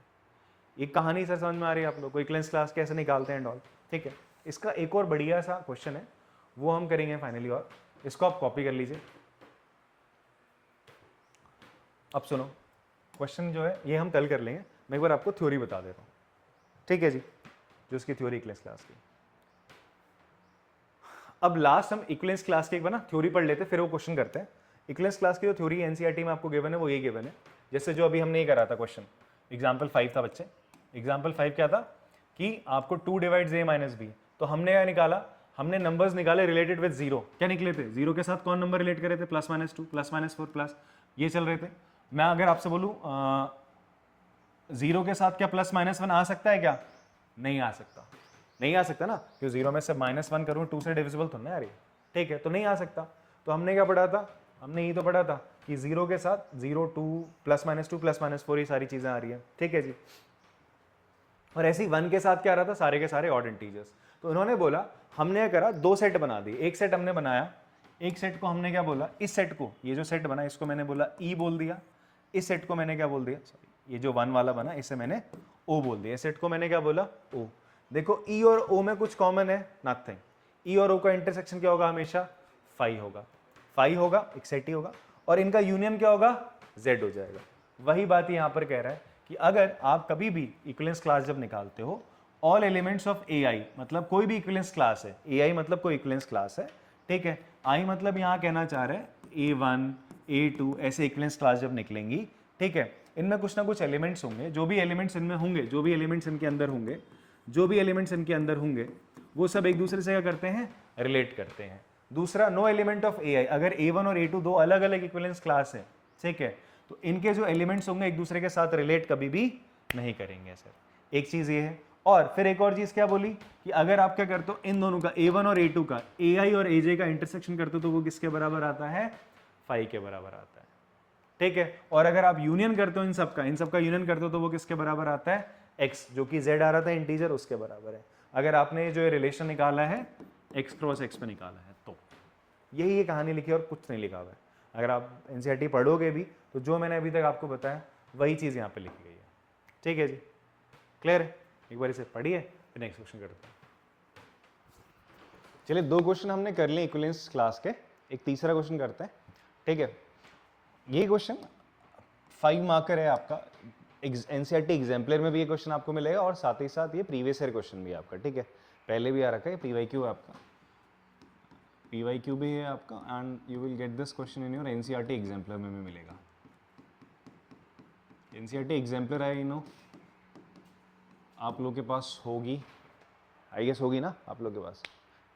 Speaker 1: ये कहानी सर समझ में आ रही है आप लोग को? इक्विवेलेंस क्लास कैसे निकालते हैं एंड ऑल। ठीक है, इसका एक और बढ़िया सा क्वेश्चन है, वो हम करेंगे फाइनली, और इसको आप कॉपी कर लीजिए। अब सुनो, क्वेश्चन जो है ये हम कल कर लेंगे। मैं एक बार आपको थ्योरी बता देता हूँ, ठीक है जी, जो उसकी थ्योरी इक्विवेलेंस क्लास की। अब लास्ट हम इक्विवेलेंस क्लास की एक बार ना थ्योरी पढ़ लेते, फिर वो क्वेश्चन करते हैं। इक्विवेलेंस क्लास की जो थ्योरी एनसीईआरटी में आपको गिवन है वो ये गिवन है, जैसे जो अभी हमने ये करा था क्वेश्चन, एग्जाम्पल 5 था बच्चे। एग्जाम्पल 5 क्या था कि आपको 2 डिवाइड्स a माइनस बी, तो हमने क्या निकाला? हमने नंबर्स निकाले रिलेटेड विद 0। क्या निकले थे? 0 के साथ कौन नंबर रिलेट करे थे? +-2, +-4 प्लस, ये चल रहे थे। मैं अगर आपसे बोलूँ 0 के साथ क्या +-1 आ सकता है क्या? नहीं आ सकता। नहीं आ सकता ना, क्यों? 0 में से -1 करूँ 2 से डिविजिबल तो ना यार ये, ठीक है, तो नहीं आ सकता। तो हमने क्या पढ़ा था? हमने यही तो पढ़ा था कि 0 के साथ 0 2 +-2 +-4 ये सारी चीज़ें आ रही हैं, ठीक है जी। और ऐसे ही 1 के साथ क्या आ रहा था, सारे के सारे ऑड इंटीजर्स। तो इन्होंने बोला, हमने क्या करा, 2 सेट बना दिए। एक सेट हमने बनाया, एक सेट को हमने क्या बोला, इस सेट को, ये जो सेट बना इसको मैंने बोला ई बोल दिया, इस सेट को मैंने क्या बोल दिया, सॉरी ये जो 1 वाला बना इसे मैंने ओ बोल दिया, इस सेट को मैंने क्या बोला, ओ। देखो ई और ओ में कुछ कॉमन है, नथिंग। ई और ओ का इंटरसेक्शन क्या होगा, हमेशा फाई होगा, फाई होगा, एक सेट ही होगा, और इनका यूनियन क्या होगा, जेड हो जाएगा। वही बात यहाँ पर कह रहा है कि अगर आप कभी भी इक्विवेलेंस क्लास जब निकालते हो, ऑल एलिमेंट्स ऑफ ए आई, मतलब कोई भी इक्विवेलेंस क्लास है, ए आई मतलब कोई इक्विवेलेंस क्लास है, ठीक है। आई मतलब यहाँ कहना चाह रहे हैं A1 A2 ऐसे इक्विवेलेंस क्लास जब निकलेंगी, ठीक है, इनमें कुछ ना कुछ एलिमेंट्स होंगे, जो भी एलिमेंट्स इनमें होंगे, जो भी एलिमेंट्स इनके अंदर होंगे, जो भी एलिमेंट्स इनके अंदर होंगे, वो सब एक दूसरे से क्या करते हैं, रिलेट करते हैं। दूसरा, नो एलिमेंट ऑफ ए आई, अगर A1 और A2 दो अलग अलग इक्विवेलेंस क्लास है, ठीक है, तो इनके जो एलिमेंट्स होंगे एक दूसरे के साथ रिलेट कभी भी नहीं करेंगे सर। एक चीज ये है। और फिर एक और चीज क्या बोली कि अगर आप क्या करते हो, इन दोनों का A1 और A2 का AI और AJ का इंटरसेक्शन करते हो तो वो किसके बराबर आता है, फाई के बराबर आता है, ठीक है। और अगर आप यूनियन करते हो इन सबका यूनियन करते हो तो वो किसके बराबर आता है, x, जो कि z आ रहा था इंटीजर, उसके बराबर है। अगर आपने जो रिलेशन निकाला है x क्रॉस x पे निकाला है तो यही ये कहानी लिखी है और कुछ नहीं लिखा हुआ है। अगर आप एनसीईआरटी पढ़ोगे भी तो जो मैंने अभी तक आपको बताया वही चीज़ यहाँ पे लिखी गई है, ठीक है जी, क्लियर है। एक बार इसे पढ़िए, फिर नेक्स्ट क्वेश्चन करते हैं। चलिए 2 क्वेश्चन हमने कर लिए इक्विवेलेंस क्लास के, एक तीसरा क्वेश्चन करते हैं, ठीक है। ये क्वेश्चन 5 मार्कर है आपका, एनसीईआरटी एग्जाम्पलर में भी ये क्वेश्चन आपको मिलेगा और साथ ही साथ ये प्रीवियस ईयर क्वेश्चन भी आपका, ठीक है, पहले भी आ रखा है, PYQ है आपका, PYQ भी है आपका, and you will get this question in your NCERT exemplar में भी मिलेगा। एनसीईआरटी एग्जाम्पलर है, नो आप लोग के पास होगी, आई गेस होगी ना आप लोग के पास,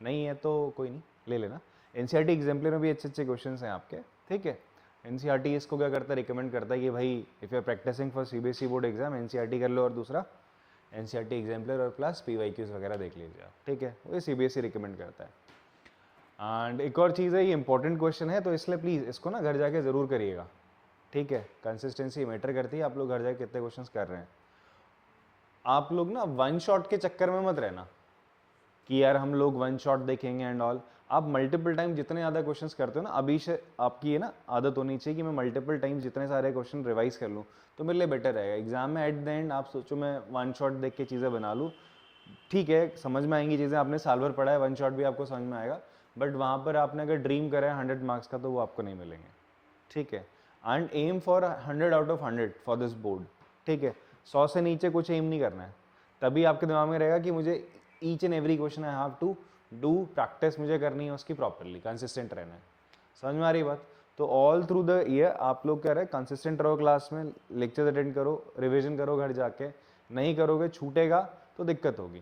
Speaker 1: नहीं है तो कोई नहीं, ले लेना। एनसीईआरटी एग्जाम्पलर में भी अच्छे अच्छे क्वेश्चन हैं आपके, ठीक है। एनसीईआरटी इसको क्या करता है, रिकमेंड करता है कि भाई if you are practising for CBSE board exam, NCERT कर लो, और दूसरा एनसीईआरटी एग्जाम्पलर और प्लस PYQs वगैरह देख लीजिए आप, ठीक है, वो सीबीएसई रिकमेंड करता है। एंड एक और चीज़ है, ये इंपॉर्टेंट क्वेश्चन है तो इसलिए प्लीज़ इसको ना घर जाके ज़रूर करिएगा, ठीक है, कंसिस्टेंसी मैटर करती है, आप लोग घर जाके कितने क्वेश्चंस कर रहे हैं। आप लोग ना वन शॉट के चक्कर में मत रहना कि यार हम लोग वन शॉट देखेंगे एंड ऑल। आप मल्टीपल टाइम जितने ज़्यादा क्वेश्चंस करते हो ना, अभी से आपकी ये ना आदत होनी चाहिए कि मैं मल्टीपल टाइम जितने सारे क्वेश्चन रिवाइज कर लूँ तो मेरे लिए बेटर रहेगा एग्जाम में। एट द एंड आप सोचो मैं वन शॉट देख के चीज़ें बना लूँ, ठीक है, समझ में आएंगी चीज़ें, आपने साल भर पढ़ा है, वन शॉट भी आपको समझ में आएगा, बट वहाँ पर आपने अगर ड्रीम करा है 100 मार्क्स का तो वो आपको नहीं मिलेंगे, ठीक है। And aim for 100 out of 100 for this board, ठीक है, 100 से नीचे कुछ एम नहीं करना है, तभी आपके दिमाग में रहेगा कि मुझे each and every question I have to do, practice मुझे करनी है उसकी प्रॉपरली, कंसिस्टेंट रहना है। समझ में आ रही बात। तो ऑल थ्रू द ईयर आप लोग कह रहे हैं कंसिस्टेंट रहो, क्लास में लेक्चर अटेंड करो, रिविजन करो घर जाके, नहीं करोगे छूटेगा तो दिक्कत होगी।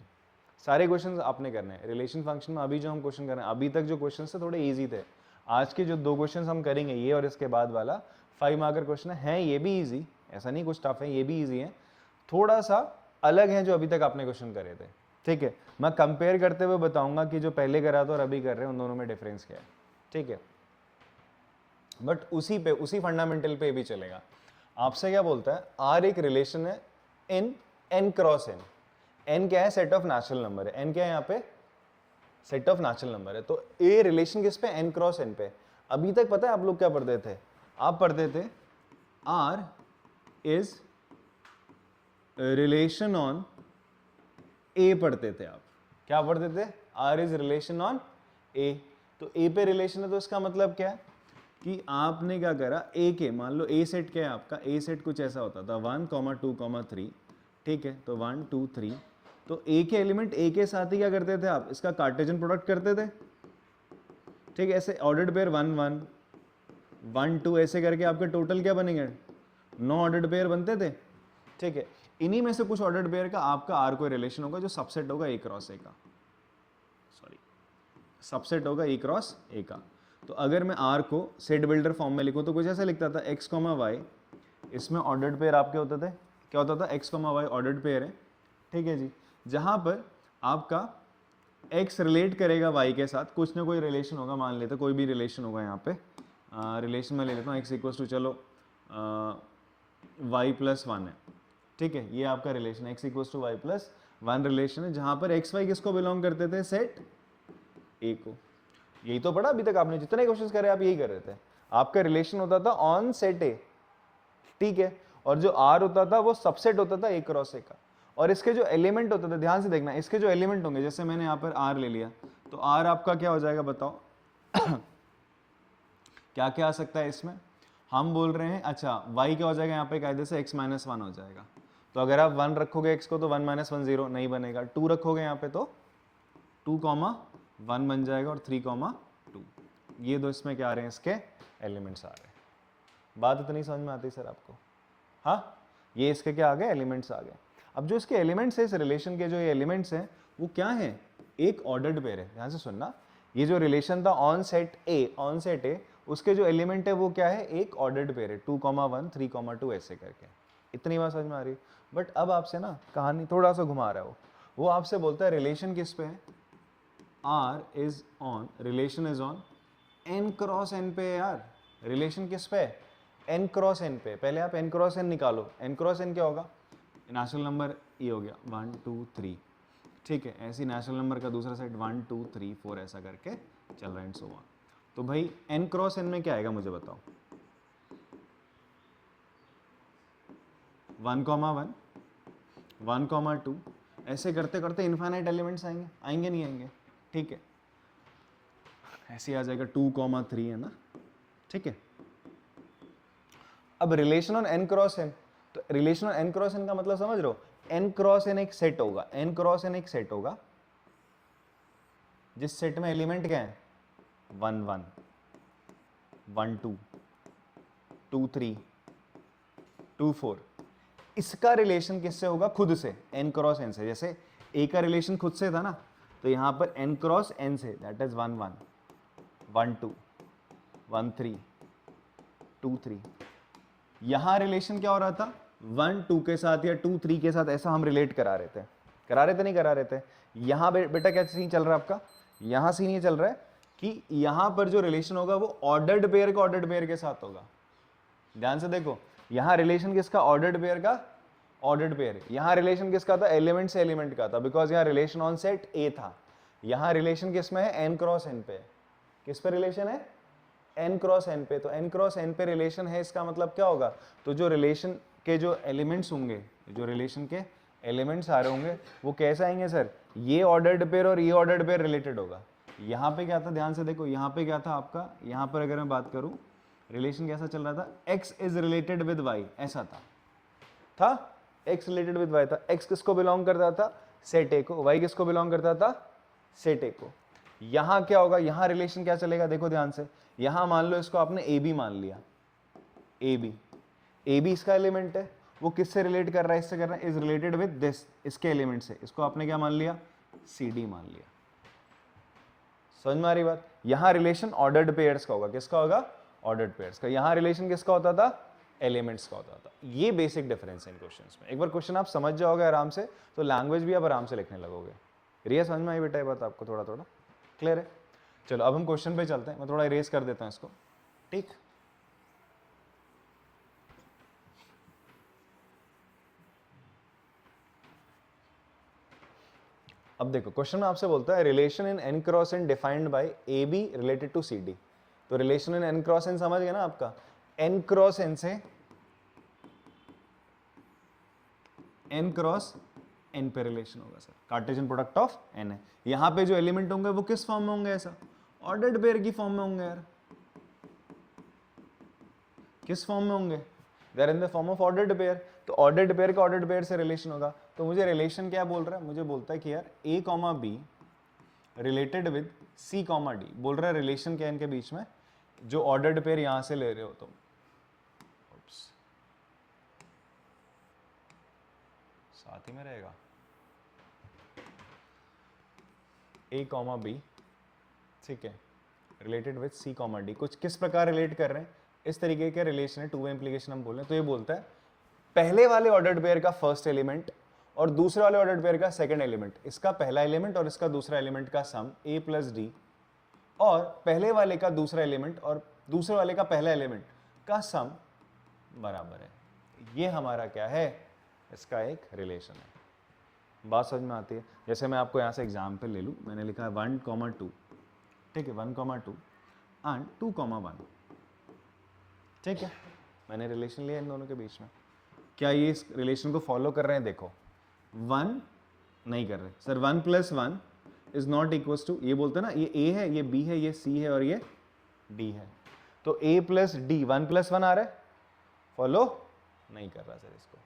Speaker 1: सारे क्वेश्चन आपने करने हैं। रिलेशन फंक्शन में अभी जो हम क्वेश्चन कर रहे हैं, अभी तक जो क्वेश्चन थे थोड़े ईजी थे, आज के जो 2 क्वेश्चन हम करेंगे ये और इसके बाद वाला 5 मार्कर क्वेश्चन है, ये भी ईजी, ऐसा नहीं कुछ टफ है, ये भी ईजी है, थोड़ा सा अलग है जो अभी तक आपने क्वेश्चन करे थे, ठीक है। मैं कंपेयर करते हुए बताऊंगा कि जो पहले करा था और अभी कर रहे हैं उन दोनों में डिफरेंस क्या है, ठीक है, बट उसी फंडामेंटल पे भी चलेगा। आपसे क्या बोलता है, आर एक रिलेशन है इन n क्रॉस n, n क्या है, सेट ऑफ नेचुरल नंबर है, n क्या है यहाँ पे, सेट ऑफ नेचुरल नंबर है, तो ए रिलेशन किस पे, n क्रॉस n पे। अभी तक पता है आप लोग क्या पढ़ते थे, आप पढ़ते थे R इज रिलेशन ऑन ए, पढ़ते थे आप, क्या पढ़ते थे, R इज रिलेशन ऑन ए। तो ए पे रिलेशन है तो इसका मतलब क्या है कि आपने क्या करा, ए के, मान लो ए सेट क्या है आपका, ए सेट कुछ ऐसा होता था 1, 2, 3, ठीक है, तो 1, 2, 3, तो ए के एलिमेंट ए के साथ ही क्या करते थे आप, इसका कार्टेशियन प्रोडक्ट करते थे, ठीक है, ऐसे ऑर्डर्ड पेयर 1, 1, 1, 2 ऐसे करके आपके टोटल क्या बनेंगे, 9 ऑर्डर्ड पेयर बनते थे, ठीक है। इन्हीं में से कुछ ऑर्डर्ड पेयर का आपका आर कोई रिलेशन होगा जो सबसेट होगा ए क्रॉस ए का, सॉरी सबसेट होगा ए क्रॉस ए का। तो अगर मैं आर को सेट बिल्डर फॉर्म में लिखूं तो कुछ ऐसा लिखता था x, y, इसमें ऑर्डर्ड पेयर आपके होते थे, क्या होता था, x, y ऑर्डर्ड पेयर है, ठीक है जी, जहां पर आपका x रिलेट करेगा y के साथ, कुछ ना कोई रिलेशन होगा, मान लेते कोई भी रिलेशन होगा यहाँ पे, रिलेशन में ले लेता हूँ, x इक्वल्स टू चलो y प्लस वन है, ठीक है, ये आपका relation x equals to Y plus one relation है, जहाँ पर x y किसको बिलोंग करते थे, सेट ए को। यही तो पढ़ा अभी तक आपने, जितने क्वेश्चंस करे आप यही कर रहे थे। आपका रिलेशन होता था ऑन सेट ए, ठीक है, और जो R होता था वो सबसेट होता था ए क्रॉस ए का, और इसके जो एलिमेंट होता था, ध्यान से देखना, इसके जो एलिमेंट होंगे, जैसे मैंने यहाँ पर R ले लिया, तो R आपका क्या हो जाएगा बताओ क्या क्या आ सकता है इसमें, हम बोल रहे हैं, अच्छा y क्या हो जाएगा यहाँ पे, कायदे से x माइनस वन हो जाएगा, तो अगर आप 1 रखोगे x को तो 1 माइनस वन 0 नहीं बनेगा, 2 रखोगे यहाँ पे तो 2 कॉमा 1 बन जाएगा, और 3 कॉमा 2, ये दो इसमें क्या आ रहे हैं, इसके एलिमेंट्स आ रहे हैं। बात इतनी समझ में आती है सर आपको? हाँ, ये इसके क्या आ गए, एलिमेंट्स आ गए। अब जो इसके एलिमेंट्स है, इस रिलेशन के जो ये एलिमेंट्स हैं वो क्या हैं, एक ऑर्डर्ड पेयर है। ध्यान से सुनना, ये जो रिलेशन था ऑन सेट ए, उसके जो एलिमेंट है वो क्या है, एक ऑर्डर्ड पेयर है, 2,1 3,2 ऐसे करके। इतनी बात समझ में आ रही है? बट अब आपसे ना कहानी थोड़ा सा घुमा रहा है वो आपसे बोलता है रिलेशन किस पे है, R is on, relation is on n cross n पे है यार। रिलेशन किस पे है, n क्रॉस n पे। पहले आप n क्रॉस n निकालो, n क्रॉस n क्या होगा, नेचुरल नंबर ये हो गया 1 2 3, ठीक है, ऐसी नेचुरल नंबर का दूसरा सेट 1 2 3 4 ऐसा करके चल रहा है एंड सो ऑन। तो भाई n क्रॉस n में क्या आएगा मुझे बताओ, 1,1 1,2 ऐसे करते करते इनफाइनाइट एलिमेंट्स आएंगे नहीं आएंगे, ठीक है, ऐसे आ जाएगा 2,3 है ना, ठीक है। अब relation on n cross n, तो relation on n cross n का मतलब समझ रहे हो, n क्रॉस n एक सेट होगा, n क्रॉस n एक सेट होगा जिस सेट में एलिमेंट क्या है, 1 1 1 2 2 3 2 4। इसका रिलेशन किससे होगा, खुद से, n क्रॉस n से। जैसे a का रिलेशन खुद से था ना, तो यहां पर n क्रॉस n से, दैट इज 1 1 1 2 1 3 2 3। यहां रिलेशन क्या हो रहा था, 1 2 के साथ या 2 3 के साथ, ऐसा हम रिलेट करा रहे थे नहीं करा रहे थे। यहां बेटा क्या सीन चल रहा है आपका, यहां सीन ये चल रहा है कि यहां पर जो रिलेशन होगा वो ऑर्डर्ड पेयर का ऑर्डर्ड पेयर के साथ होगा। ध्यान से देखो, यहां रिलेशन किसका, ऑर्डर्ड पेयर का ऑर्डर्ड पेयर। यहां रिलेशन किसका था, एलिमेंट से एलिमेंट का था, बिकॉज यहां रिलेशन ऑन सेट ए था। यहां रिलेशन किस में है, n क्रॉस n पे। किस पे रिलेशन है, n क्रॉस n पे। तो n क्रॉस n पे रिलेशन है, इसका मतलब क्या होगा, तो जो रिलेशन के जो एलिमेंट्स होंगे, जो रिलेशन के एलिमेंट्स आ रहे होंगे वो कैसे आएंगे सर, ये ऑर्डर्ड पेयर और ये ऑर्डर्ड पेयर रिलेटेड होगा। यहाँ पे क्या था, ध्यान से देखो, यहाँ पे क्या था आपका, यहाँ पर अगर मैं बात करूँ रिलेशन कैसा चल रहा था, x is related with y, ऐसा था x रिलेटेड विद y था। x किसको बिलोंग करता था, सेट a को, y किसको बिलोंग करता था, सेट a को। यहां क्या होगा, यहां रिलेशन क्या चलेगा, देखो ध्यान से, यहां मान लो इसको आपने ए बी मान लिया, ए बी इसका एलिमेंट है, वो किससे रिलेट कर रहा है, इससे कर रहा है, इज रिलेटेड विद दिस, इसके एलिमेंट से। इसको आपने क्या मान लिया, सी डी मान लिया। समझ में आ रही बात? यहां रिलेशन ऑर्डर्ड पेयर्स का होगा, किसका होगा, ऑर्डर्ड पेयर्स का। यहां रिलेशन किसका होता था, एलिमेंट्स का होता था। ये बेसिक डिफरेंस है इन क्वेश्चंस में। एक बार क्वेश्चन आप समझ जाओगे आराम से, तो लैंग्वेज भी आप आराम से लिखने लगोगे। रिया समझ में आई बेटा ये बात आपको, थोड़ा थोड़ा क्लियर है? चलो अब हम क्वेश्चन पे चलते हैं, मैं थोड़ा इरेज कर देता हूं इसको, ठीक। अब देखो क्वेश्चन में आपसे बोलता है relation in n cross n defined by A B related to C D. तो relation in n cross n समझ गए ना आपका, n क्रॉस n से n क्रॉस n पे रिलेशन होगा sir, Cartesian product of n है। यहां पे जो एलिमेंट होंगे वो किस फॉर्म में होंगे, ऐसा ऑर्डर्ड पेयर की फॉर्म में होंगे यार। किस फॉर्म में होंगे, they are in the form of ordered pair. तो ऑर्डर्ड पेयर का ऑर्डर्ड पेयर से रिलेशन होगा। तो मुझे रिलेशन क्या बोल रहा है, मुझे बोलता है कि यार a comma B related with c comma D. बोल रहा है रिलेशन क्या है इनके बीच में, जो ऑर्डर्ड पेयर यहां से ले रहे हो तुम, साथ ही में रहेगा a कॉमा बी, ठीक है, related with c comma D. कुछ किस प्रकार रिलेट कर रहे हैं, इस तरीके के रिलेशन है, टू वे इंप्लीकेशन हम बोल रहे हैं। तो ये बोलता है पहले वाले ऑर्डर्ड पेयर का फर्स्ट एलिमेंट और दूसरे वाले ऑर्डर्ड पेयर का सेकंड एलिमेंट, इसका पहला एलिमेंट और इसका दूसरा एलिमेंट का सम a प्लस डी, और पहले वाले का दूसरा एलिमेंट और दूसरे वाले का पहला एलिमेंट का सम बराबर है। ये हमारा क्या है, इसका एक रिलेशन है। बात समझ में आती है? जैसे मैं आपको यहाँ से एग्जाम्पल ले लूँ, मैंने लिखा है 1,2, ठीक है, 1,2 एंड 2,1, ठीक है, मैंने रिलेशन लिया इन दोनों के बीच में। क्या ये इस रिलेशन को फॉलो कर रहे हैं? देखो 1 नहीं कर रहे sir, 1 + 1 is not equals to, ये बोलते हैं ना, ये a है, ये b है, ये c है और ये d है, तो a + d 1 + 1 आ रहा है, फॉलो नहीं कर रहा सर इसको,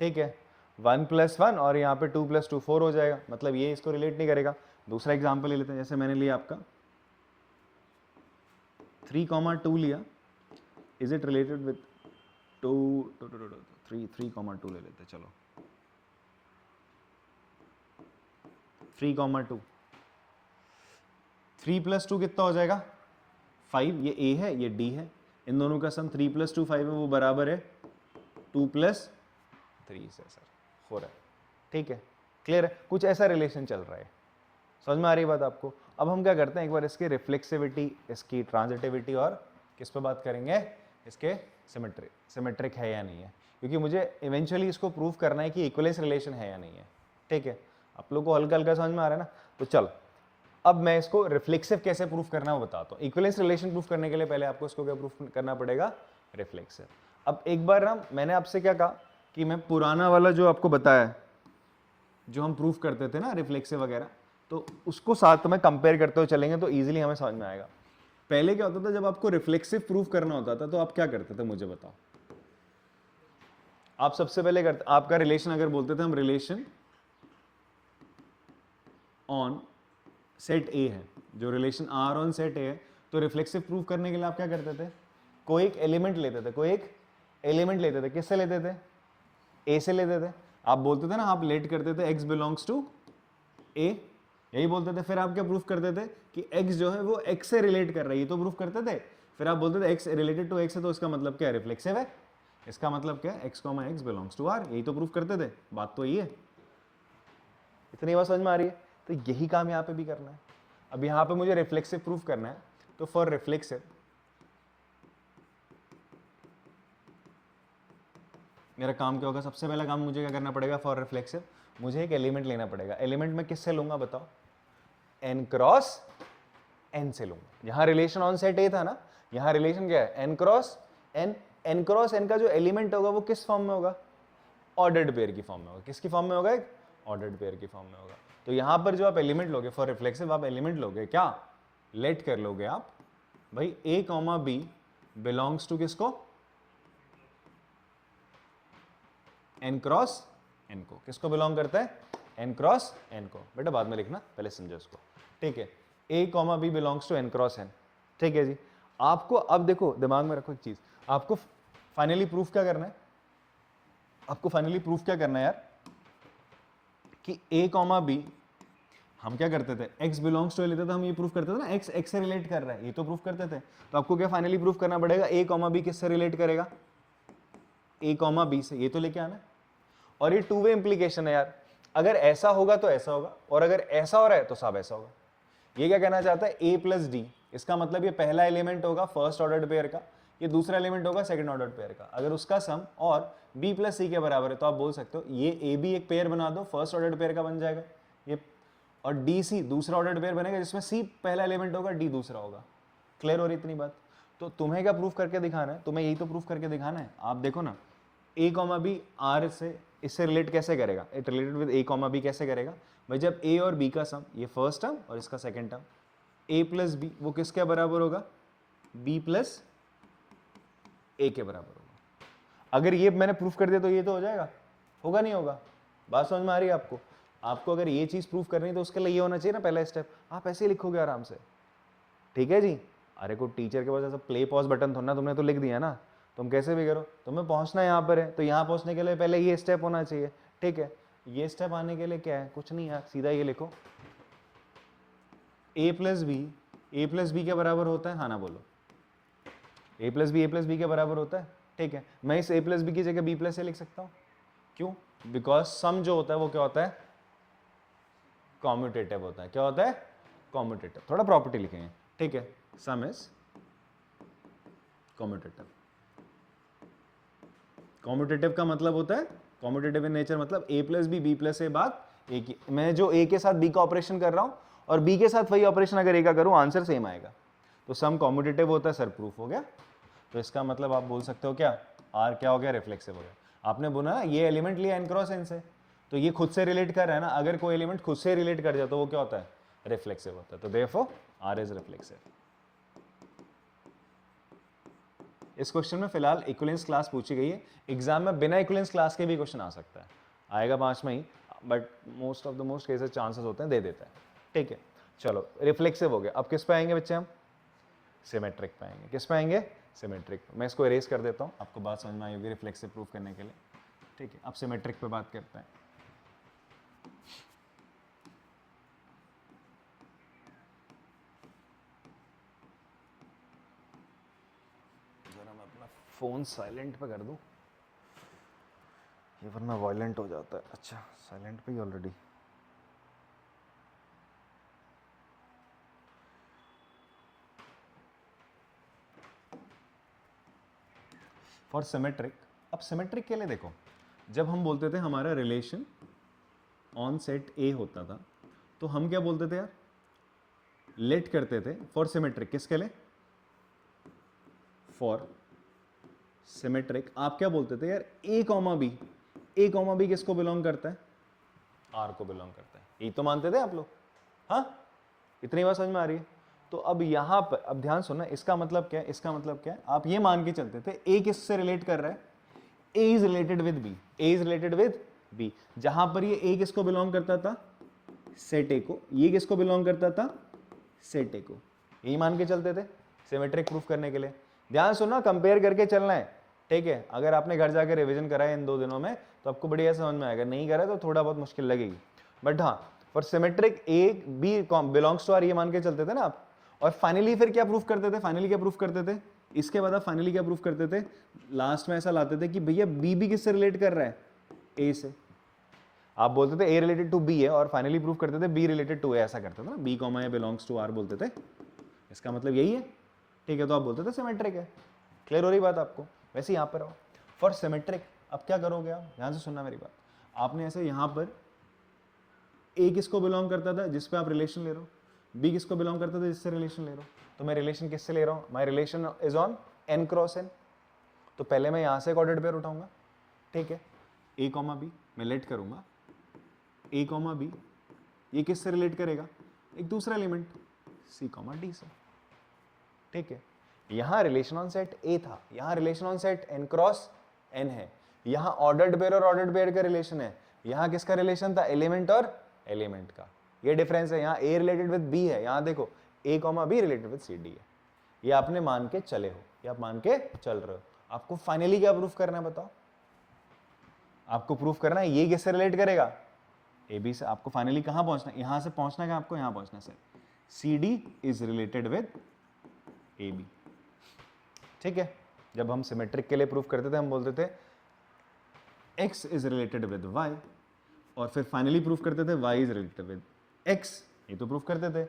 Speaker 1: ठीक है। 1 + 1 और यहाँ पे 2 + 2 4 हो जाएगा, मतलब ये इसको रिलेट नहीं करेगा। दूसरा एग्जाम्पल ले लेते हैं, जैसे मैंने लिया आपका 3,2 लिया, इज इट रिलेटेड विद 3,2 ले लेते हैं, चलो 3,2, 3 + 2 कितना हो जाएगा 5, ये a है, ये d है, इन दोनों का सम 3 + 2 5 है, वो बराबर है 2 + 3 से सर, हो रहा है, ठीक है, क्लियर है। कुछ ऐसा रिलेशन चल रहा है, समझ में आ रही बात आपको। अब हम क्या करते हैं, एक बार इसकी रिफ्लेक्सिविटी, इसकी ट्रांजिटिविटी और किस पे बात करेंगे, इसके सिमेट्रिक है या नहीं है, क्योंकि मुझे इवेंचुअली इसको प्रूव करना है कि इक्विवेलेंस रिलेशन है या नहीं है, ठीक है। आप लोग को हल्का हल्का समझ में आ रहा है ना, तो चल अब मैं इसको रिफ्लेक्सिव कैसे प्रूफ करना है वो बताता हूँ। इक्विवेलेंस रिलेशन प्रूफ करने के लिए पहले आपको इसको क्या प्रूफ करना पड़ेगा, रिफ्लेक्सिव। अब एक बार ना मैंने आपसे क्या कहा कि मैं पुराना वाला जो आपको बताया, जो हम प्रूफ करते थे ना रिफ्लेक्सिव वगैरह, तो उसको साथ में कंपेयर करते हुए चलेंगे तो इजीली हमें समझ में आएगा। पहले क्या होता था, जब आपको रिफ्लेक्सिव प्रूफ करना होता था तो आप क्या करते थे, मुझे बताओ। आप सबसे पहले करते, आपका रिलेशन अगर बोलते थे हम रिलेशन ऑन सेट ए है, जो relation R on set A है, तो रिफ्लेक्सिव प्रूफ करने के लिए आप क्या करते थे, कोई एक एलिमेंट लेते थे, कोई एक एलिमेंट लेते थे। किससे लेते थे, ए से लेते थे। आप बोलते थे ना, आप लेट करते थे x बिलोंग्स टू ए, यही बोलते थे। फिर आप क्या प्रूफ करते थे कि x जो है वो x से रिलेट कर रहा है, ये तो प्रूफ करते थे। फिर आप बोलते थे x रिलेटेड टू x है, तो इसका मतलब क्या है, रिफ्लेक्सिव है। इसका मतलब क्या है, x, x belongs to r, यही तो प्रूफ करते थे। बात तो यही है, इतनी बात समझ में आ रही है। तो यही काम यहाँ पे भी करना है। अब यहाँ पे मुझे रिफ्लेक्सिव प्रूफ करना है, तो फॉर रिफ्लेक्सिव मेरा काम क्या होगा, सबसे पहला काम मुझे क्या करना पड़ेगा, फॉर रिफ्लेक्सिव मुझे एक एलिमेंट लेना पड़ेगा। एलिमेंट मैं किससे लूंगा बताओ, n क्रॉस n से लूंगा। यहाँ रिलेशन ऑन सेट ए था ना, यहाँ रिलेशन क्या है, n cross n। n cross n का जो एलिमेंट होगा वो किस फॉर्म में होगा, ऑर्डर्ड पेयर की फॉर्म में होगा। किसकी फॉर्म में होगा, एक ऑर्डर्ड पेयर की फॉर्म में होगा। तो यहाँ पर जो आप एलिमेंट लोगे फॉर रिफ्लेक्सिव, आप एलिमेंट लोगे क्या, लेट कर लोगे आप भाई a, b बिलोंग्स टू किसको, n क्रॉस n को। किसको बिलोंग करता है, n क्रॉस n को। बेटा बाद में लिखना, पहले समझो इसको, ठीक है। a, b belongs to n cross n, ठीक है जी। आपको अब देखो, दिमाग में रखो एक चीज, आपको फाइनली प्रूफ क्या करना है, आपको फाइनली प्रूफ क्या करना है यार, कि a, b हम क्या करते थे, x बिलोंग्स टू लेते थे, हम ये प्रूफ करते थे ना, x से रिलेट कर रहा है, ये तो प्रूफ करते थे। तो आपको क्या फाइनली प्रूफ करना पड़ेगा, a, b किससे रिलेट करेगा, a, b से, ये तो लेके आना है। और ये टू वे इंप्लीकेशन है यार, अगर ऐसा होगा तो ऐसा होगा, और अगर ऐसा हो रहा है तो सब ऐसा होगा। ये क्या कहना चाहता है, a + d, इसका मतलब ये पहला एलिमेंट होगा फर्स्ट ऑर्डर पेयर का, ये दूसरा एलिमेंट होगा सेकंड ऑर्डर पेयर का। अगर उसका सम और b + c के बराबर है तो आप बोल सकते हो ये a b एक पेयर बना दो, फर्स्ट ऑर्डर पेयर का बन जाएगा ये, और d c दूसरा ऑर्डर पेयर बनेगा जिसमें c पहला एलिमेंट होगा, d दूसरा होगा। क्लियर हो रही इतनी बात। तो तुम्हें क्या प्रूफ करके दिखाना है, तुम्हें यही तो प्रूफ करके दिखाना है। आप देखो ना, a, b r से इससे रिलेट कैसे करेगा, it related with a, b कैसे करेगा भाई, जब a और b का सम, ये फर्स्ट टर्म और इसका सेकंड टर्म, a + b वो किसके बराबर होगा, b + a के बराबर होगा। अगर ये मैंने प्रूफ कर दिया तो ये तो हो जाएगा, होगा नहीं होगा। बात समझ में आ रही है आपको। आपको अगर ये चीज प्रूफ करनी है तो उसके लिए ये होना चाहिए ना पहला स्टेप, आप ऐसे ही लिखोगे आराम से, ठीक है जी। अरे को टीचर के पास ऐसा प्ले पॉज बटन थोड़ा ना, तुमने तो लिख दिया ना, तुम कैसे भी करो, तुम्हें पहुंचना यहाँ पर है, तो यहाँ पहुंचने के लिए पहले ये स्टेप होना चाहिए, ठीक है। ये स्टेप आने के लिए क्या है, कुछ नहीं यार, सीधा ये लिखो a + b के बराबर होता है, हाँ ना बोलो, a + b के बराबर होता है, ठीक है। मैं इस a + b की जगह b + a लिख सकता हूँ, क्यों, बिकॉज सम जो होता है वो क्या होता है, कॉम्यूटेटिव होता है। क्या होता है, कॉम्यूटेटिव। थोड़ा प्रॉपर्टी लिखेंगे, ठीक है। सम इज
Speaker 2: कॉम्यूटेटिव। कॉम्यूटेटिव का मतलब होता है, कॉम्यूटेटिव इन नेचर मतलब a plus B, B plus A बाद ए की, मैं जो a के साथ b का ऑपरेशन कर रहा हूं और b के साथ वही ऑपरेशन अगर a का करूं आंसर सेम आएगा, तो सम कॉम्यूटेटिव होता है सर, प्रूफ हो गया। तो इसका मतलब आप बोल सकते हो क्या, r क्या हो गया, रिफ्लेक्सिव हो गया। आपने बोला ना ये एलिमेंट लिया n क्रॉस n से, तो ये खुद से रिलेट कर रहा है ना, अगर कोई एलिमेंट खुद से रिलेट कर जाए तो वो क्या होता है, रिफ्लेक्सिव होता है। तो देयरफॉर r इज रिफ्लेक्सिव। इस क्वेश्चन में फिलहाल इक्विवेलेंस क्लास पूछी गई है, एग्जाम में बिना इक्विवेलेंस क्लास के भी क्वेश्चन आ सकता है, आएगा 5 में ही, but most of the most cases chances होते हैं दे देता है, ठीक है। चलो रिफ्लेक्सिव हो गया, अब किस पे आएंगे बच्चे हम, सिमेट्रिक पे आएंगे। किस पे आएंगे, सिमेट्रिक। मैं इसको इरेज कर देता हूँ, आपको बात समझ में आई होगी रिफ्लेक्सिव प्रूफ करने के लिए, ठीक है। अब सिमेट्रिक पे बात करते हैं। जरा मैं अपना फोन साइलेंट पे कर दूं, ये वरना वायलेंट हो जाता है। अच्छा साइलेंट पे ही ऑलरेडी, फॉर सिमेट्रिक। अब सिमेट्रिक के लिए देखो, जब हम बोलते थे हमारा रिलेशन ऑन सेट ए होता था, तो हम क्या बोलते थे यार, लेट करते थे फॉर सिमेट्रिक। किसके लिए, फॉर सिमेट्रिक आप क्या बोलते थे यार, ए कॉमा बी। ए कॉमा बी किसको बिलोंग करता है, आर को बिलोंग करता है, यही तो मानते थे आप लोग, हाँ इतनी बात समझ में आ रही है। तो अब यहां पर अब ध्यान सुनना, इसका मतलब क्या है, इसका मतलब क्या है, आप ये मान के चलते थे ए किससे रिलेट कर रहा है, A is related with B, A is related with B. जहां पर ये ए किसको बिलोंग करता था, सेट ए को, ये किसको बिलोंग करता था, सेट ए को, यही मान के चलते थे सिमेट्रिक प्रूफ करने के लिए। ध्यान सुनना, कंपेयर करके चलना है, ठीक है। अगर आपने घर जाकर रिवीजन करा है इन 2 दिनों में तो आपको बढ़िया समझ में आएगा, नहीं करा तो थोड़ा बहुत मुश्किल लगेगी, बट हाँ for symmetric A B belongs to R ये मान के चलते थे ना आप। और फाइनली फिर क्या प्रूफ करते थे, फाइनली क्या प्रूफ करते थे, इसके बाद आप फाइनली क्या प्रूफ करते थे, लास्ट में ऐसा लाते थे कि भैया बी भी किससे रिलेट कर रहा है, ए से। आप बोलते थे ए रिलेटेड टू बी है और फाइनली प्रूफ करते थे बी रिलेटेड टू ए, ऐसा करते थे ना, B comma A belongs to R बोलते थे, इसका मतलब यही है, ठीक है। तो आप बोलते थे सिमेट्रिक है, क्लियर हो रही बात आपको। वैसे यहाँ पर आओ फॉर सिमेट्रिक, अब क्या करोगे आप, ध्यान से सुनना मेरी बात। आपने ऐसे यहाँ पर ए किसको बिलोंग करता था, जिस पे आप रिलेशन ले रहे हो, बी किसको बिलोंग करता था, जिससे रिलेशन ले रहे हो, तो मैं रिलेशन किससे ले रहा हूँ, my relation is on N cross N. तो पहले मैं यहाँ से एक ऑर्डर्ड पेयर उठाऊंगा, ठीक है, ए कॉमा बी, मैं लेट करूंगा ए कॉमा बी, ये किससे रिलेट करेगा, एक दूसरा एलिमेंट सी कॉमा डी से, ठीक है। यहाँ रिलेशन ऑन सेट ए था, यहाँ relation on set N cross N है, यहाँ ऑर्डर्ड पेयर और ऑर्डर्ड पेयर का रिलेशन है, यहाँ किसका रिलेशन था, एलिमेंट और एलिमेंट का, ये डिफरेंस है। यहाँ ए रिलेटेड विद बी है, यहाँ देखो A comma B related with C D है, ये आपने मान के चले हो, ये आप मान के चल रहे हो। आपको फाइनली क्या प्रूफ करना है बताओ, आपको प्रूफ करना है ये किससे रिलेट करेगा, ए बी से। आपको फाइनली कहाँ पहुंचना है, यहां से पहुंचना है, आपको यहां पहुंचना है, C D is related with A B, ठीक है। जब हम सिमेट्रिक के लिए प्रूफ करते थे हम बोलते थे x is related with y, और फिर फाइनली प्रूफ करते थे y is related with x, ये तो प्रूफ करते थे।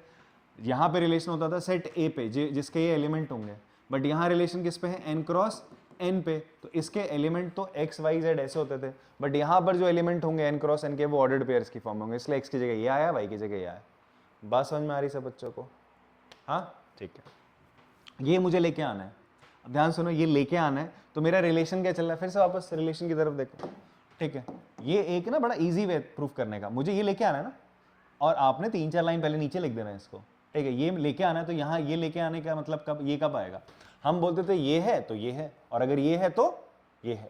Speaker 2: यहाँ पे रिलेशन होता था सेट A पे जिसके ये एलिमेंट होंगे, बट यहाँ रिलेशन किस पे है, n क्रॉस n पे, तो इसके एलिमेंट तो x y z ऐसे होते थे, बट यहाँ पर जो एलिमेंट होंगे n क्रॉस n के वो ऑर्डर्ड पेयर्स की फॉर्म होंगे, इसलिए x की जगह ये आया, y की जगह ये आया। बात समझ में आ रही सब बच्चों को, हाँ ठीक है। ये मुझे लेके आना है, अब ध्यान सुनो, ये लेके आना है, तो मेरा रिलेशन क्या चल रहा है, फिर से वापस रिलेशन की तरफ देखो, ठीक है। ये एक ना बड़ा इजी वे प्रूफ करने का, मुझे ये लेके आना है ना, और आपने 3-4 लाइन पहले नीचे लिख देना है इसको, ठीक है। ये लेके आना है, तो यहाँ ये लेके आने का मतलब कब, ये कब आएगा, हम बोलते थे ये है तो ये है, और अगर ये है तो ये है,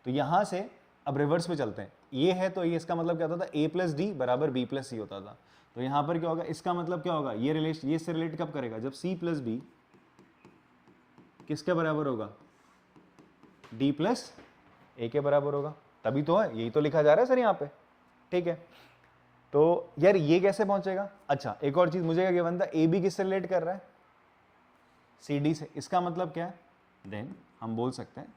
Speaker 2: तो यहाँ से अब रिवर्स पे चलते हैं, ये है तो ये, इसका मतलब क्या होता था, a प्लस डी बराबर b प्लस सी होता था। तो यहाँ पर क्या होगा, इसका मतलब क्या होगा, ये रिलेशन ये से रिलेट कब करेगा, जब c प्लस बी किसके बराबर होगा, d प्लस ए के बराबर होगा, तभी तो है, यही तो लिखा जा रहा है सर यहाँ पे, ठीक है। तो यार ये कैसे पहुंचेगा, अच्छा एक और चीज मुझे क्या गिवन था, ए बी किससे रिलेट कर रहा है, सी डी से, इसका मतलब क्या है, देन हम बोल सकते हैं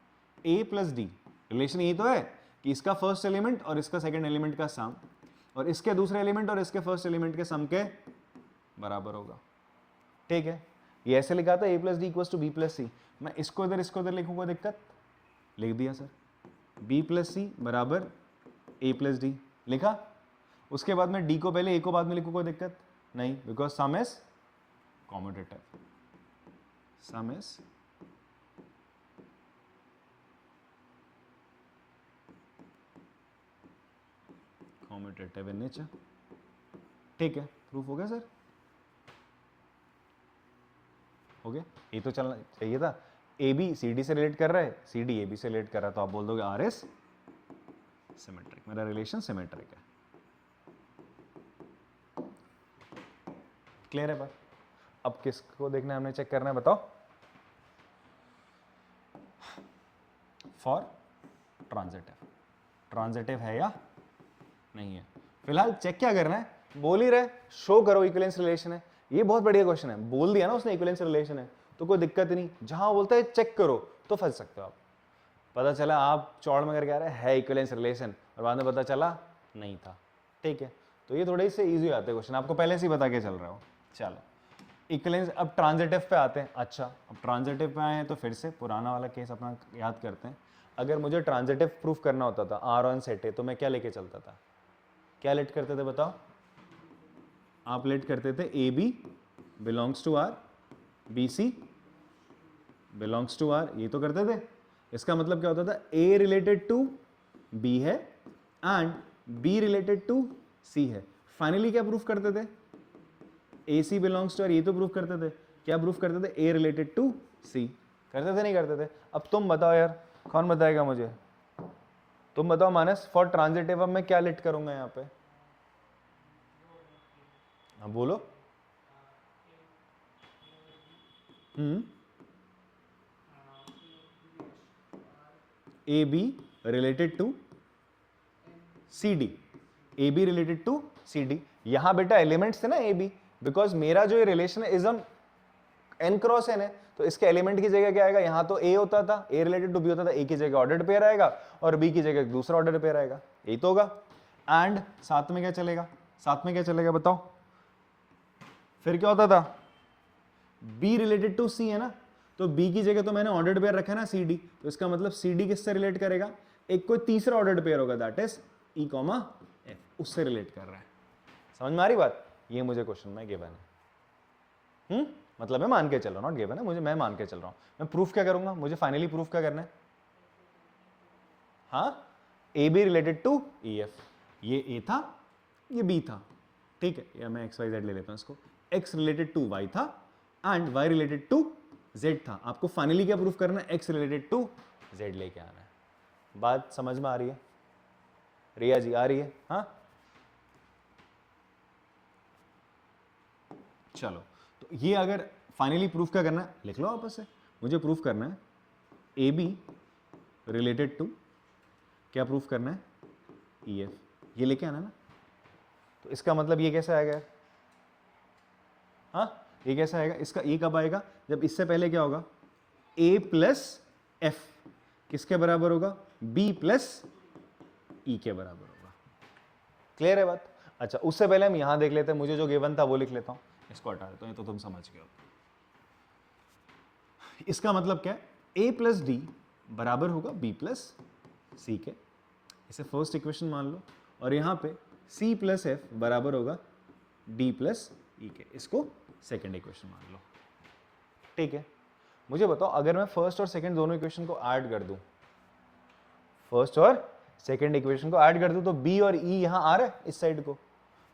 Speaker 2: ए प्लस डी, रिलेशन यही तो है कि इसका फर्स्ट एलिमेंट और इसका सेकंड एलिमेंट का सम, और इसके दूसरे एलिमेंट और इसके फर्स्ट एलिमेंट के सम के बराबर होगा, ठीक है। ये ऐसे लिखा था a plus D equals to B plus C, मैं इसको इधर लिखूंगा, दिक्कत? लिख दिया सर, b प्लस सी बराबर a प्लस डी, लिखा। उसके बाद में d को पहले a को बाद में लिखूंगा, दिक्कत नहीं, because some is commutative, some is commutative in nature. ठीक है, प्रूफ हो गया सर? हो गया? ये तो चलना चाहिए था। ए बी सी डी से रिलेट कर रहा है, सी डी ए बी से रिलेट कर रहा है, तो आप बोल दोगे आर एस सिमेट्रिक, मेरा रिलेशन सिमेट्रिक है। क्लियर है बात? अब किसको देखना है, हमने चेक करना है, बताओ। फॉर ट्रांजिटिव, ट्रांजिटिव है या नहीं है? फिलहाल चेक क्या करना है, बोल ही रहे, शो करो इक्विवेलेंस रिलेशन है। ये बहुत बढ़िया क्वेश्चन है, बोल दिया ना उसने इक्विवेलेंस रिलेशन है, तो कोई दिक्कत नहीं। जहां बोलता है चेक करो तो फंस सकते हो आप। पता चला आप चौड़ में करके आ रहे है इक्विवेलेंस रिलेशन, और बाद में पता चला नहीं था। ठीक है, तो ये थोड़े से इजी आते हैं क्वेश्चन, आपको पहले से ही बता के चल रहा हो। चलो इक्विवेलेंस, अब ट्रांजिटिव पे आते हैं। अच्छा, अब ट्रांजिटिव पे आए हैं तो फिर से पुराना वाला केस अपना याद करते हैं। अगर मुझे ट्रांजिटिव प्रूफ करना होता था, आर ऑन सेट है, तो मैं क्या लेके चलता था? क्या लेट करते थे बताओ? आप लेट करते थे A B belongs to R, B C belongs to R, ये तो करते थे। इसका मतलब क्या होता था, ए रिलेटेड टू बी है and B related to C है। फाइनली क्या प्रूफ करते थे? A C belongs to R, ये तो प्रूफ करते थे। क्या प्रूफ करते थे? A related to C. करते थे नहीं करते थे? अब तुम बताओ यार, कौन बताएगा मुझे? तुम बताओ मानस, फॉर ट्रांजिटिव अब मैं क्या लेट करूंगा यहाँ पे? हाँ बोलो। A B related to C D, A B related to C D. यहां बेटा एलिमेंट्स थे ना ए बी, बिकॉज मेरा जो ये रिलेशन है इजम एन क्रॉस एन है, तो इसके एलिमेंट की जगह क्या आएगा? यहाँ तो ए होता था, ए रिलेटेड टू बी होता था, ए की जगह ऑर्डर्ड पेयर आएगा और बी की जगह दूसरा ऑर्डर पेयर आएगा, यही तो होगा। एंड साथ में क्या चलेगा? साथ में क्या चलेगा बताओ? फिर क्या होता था? बी रिलेटेड टू सी है ना, तो बी की जगह तो मैंने ऑर्डर्ड पेयर रखा है ना सी डी, तो इसका मतलब सी डी किससे रिलेट करेगा? एक कोई तीसरा ऑर्डर्ड पेयर होगा, that is E comma F, उससे रिलेट कर रहा है। समझ में आ रही बात? ये मुझे क्वेश्चन में गिवन है। मतलब मैं मान के चल रहा हूँ, नॉट गिवन है, मुझे मैं मान के चल रहा हूँ। मैं प्रूफ क्या करूंगा? मुझे फाइनली प्रूफ क्या करना है? हाँ, A B related to E F. ये ए था, ये बी था, ठीक है, या मैं एक्स वाई जेड ले लेता हूँ इसको। एक्स रिलेटेड टू वाई था and Y related to Z था। आपको फाइनली क्या प्रूफ करना है? एक्स रिलेटेड टू जेड लेके आना है। बात समझ में आ रही है? रिया जी आ रही है? हाँ चलो, तो ये अगर फाइनली प्रूफ क्या करना है, लिख लो वापस से। मुझे प्रूफ करना है ए बी रिलेटेड टू, क्या प्रूफ करना है? ई एफ, ये लेके आना ना। तो इसका मतलब ये कैसे आएगा? हाँ, ये कैसे आएगा? इसका ये कब आएगा? जब इससे पहले क्या होगा? ए प्लस एफ किसके बराबर होगा? बी प्लस ई के बराबर होगा। क्लियर है बात? अच्छा, उससे पहले हम यहां देख लेते हैं, मुझे जो गिवन था वो लिख लेता हूं, इसको हटा देता हूं, ये तो तुम समझ गए हो। इसका मतलब क्या है? ए प्लस डी बराबर होगा बी प्लस सी के, इसे फर्स्ट इक्वेशन मान लो, और यहां पे सी प्लस एफ बराबर होगा डी प्लस ई के, इसको सेकेंड इक्वेशन मान लो। ठीक है, मुझे बताओ अगर मैं फर्स्ट और सेकेंड दोनों इक्वेशन को ऐड कर दूं, फर्स्ट और सेकेंड इक्वेशन को ऐड कर दूं, तो बी और ई यहां आ रहा है इस साइड को,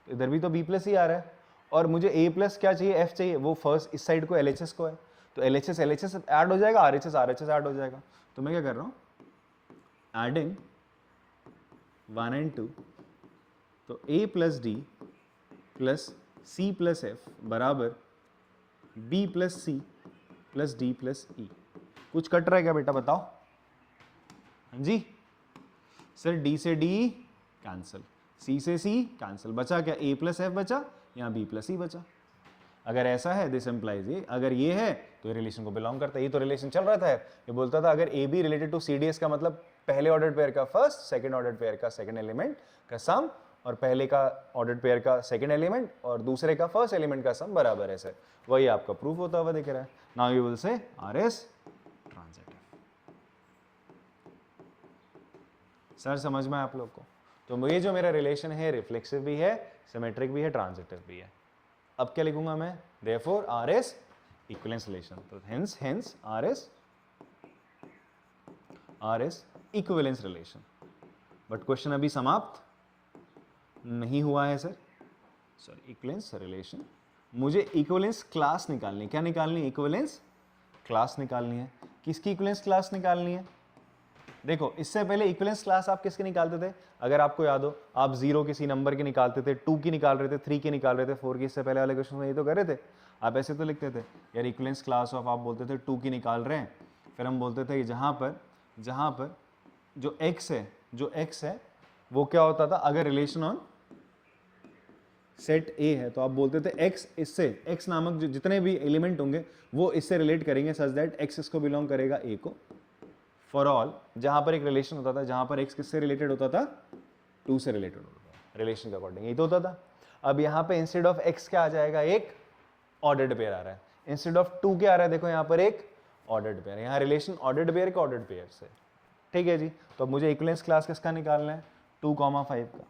Speaker 2: तो इधर भी तो बी प्लस ई आ रहा है, और मुझे ए प्लस क्या चाहिए? एफ चाहिए, वो फर्स्ट इस साइड को एल एच एस को है, तो एल एच एस ऐड हो जाएगा, आर एच एस ऐड हो जाएगा। तो मैं क्या कर रहा हूं? एडिंग 1 and 2, तो A plus D plus C plus F बराबर B plus C plus D plus E. कुछ कट रहा है क्या बेटा बताओ? हाँ जी सर, डी से डी कैंसिल, सी से सी कैंसिल, बचा क्या? ए प्लस एफ बचा, यहाँ बी प्लस ई बचा। अगर ऐसा है दिस एम्प्लाइज ये, अगर ये है तो ये रिलेशन को बिलोंग करता है। ये तो रिलेशन चल रहा था, ये बोलता था अगर A B related to C D एस का मतलब पहले ऑर्डर पेयर का फर्स्ट, सेकंड ऑर्डर पेयर का सेकंड एलिमेंट का सम, और पहले का ऑर्डर पेयर का सेकंड एलिमेंट और दूसरे का फर्स्ट एलिमेंट का सम बराबर है सर। वही आपका प्रूफ होता हुआ दिख रहा है। Now you will say R S sir समझ में आया आप लोग को? तो ये जो मेरा रिलेशन है रिफ्लेक्सिव भी है, सिमेट्रिक भी है, ट्रांजिटिव भी है। अब क्या लिखूंगा मैं? Therefore R is equivalence relation. तो hence R is equivalence relation. But question अभी समाप्त नहीं हुआ है सर। सॉरी, इक्विवेलेंस रिलेशन, मुझे इक्विवेलेंस क्लास निकालनी है। क्या निकालनी है? इक्विवेलेंस क्लास निकालनी है। किसकी इक्विवेलेंस क्लास निकालनी है? देखो, इससे पहले इक्विवेलेंस क्लास आप किसके निकालते थे? अगर आपको याद हो, आप 0 किसी नंबर की निकालते थे, 2 की निकाल रहे थे, 3 की निकाल रहे थे, 4 की। इससे पहले वाले क्वेश्चन में ये तो कर रहे थे। आप ऐसे तो लिखते थे यार इक्विवेलेंस क्लास ऑफ, आप बोलते थे 2 की निकाल रहे हैं, फिर हम बोलते थे जहाँ पर जो x है वो क्या होता था? अगर रिलेशन ऑन सेट ए है तो आप बोलते थे x इससे, x नामक जो जितने भी एलिमेंट होंगे वो इससे रिलेट करेंगे सच दैट x इसको बिलोंग करेगा a को। फॉर ऑल, जहां पर एक रिलेशन होता था जहां पर x किससे रिलेटेड होता था? 2 से रिलेटेड होता था, रिलेशन के अकॉर्डिंग यही तो होता था। अब यहाँ पे इंस्टेड ऑफ x क्या आ जाएगा? एक ऑर्डर्ड पेयर आ रहा है। इंस्टेड ऑफ 2 क्या आ रहा है? देखो यहाँ पर एक ऑर्डर्ड पेयर। यहाँ रिलेशन ऑर्डर्ड पेयर का ऑर्डर्ड पेयर से, ठीक है जी। तो अब मुझे इक्विवेलेंस क्लास किसका निकालना है? 2,5 का।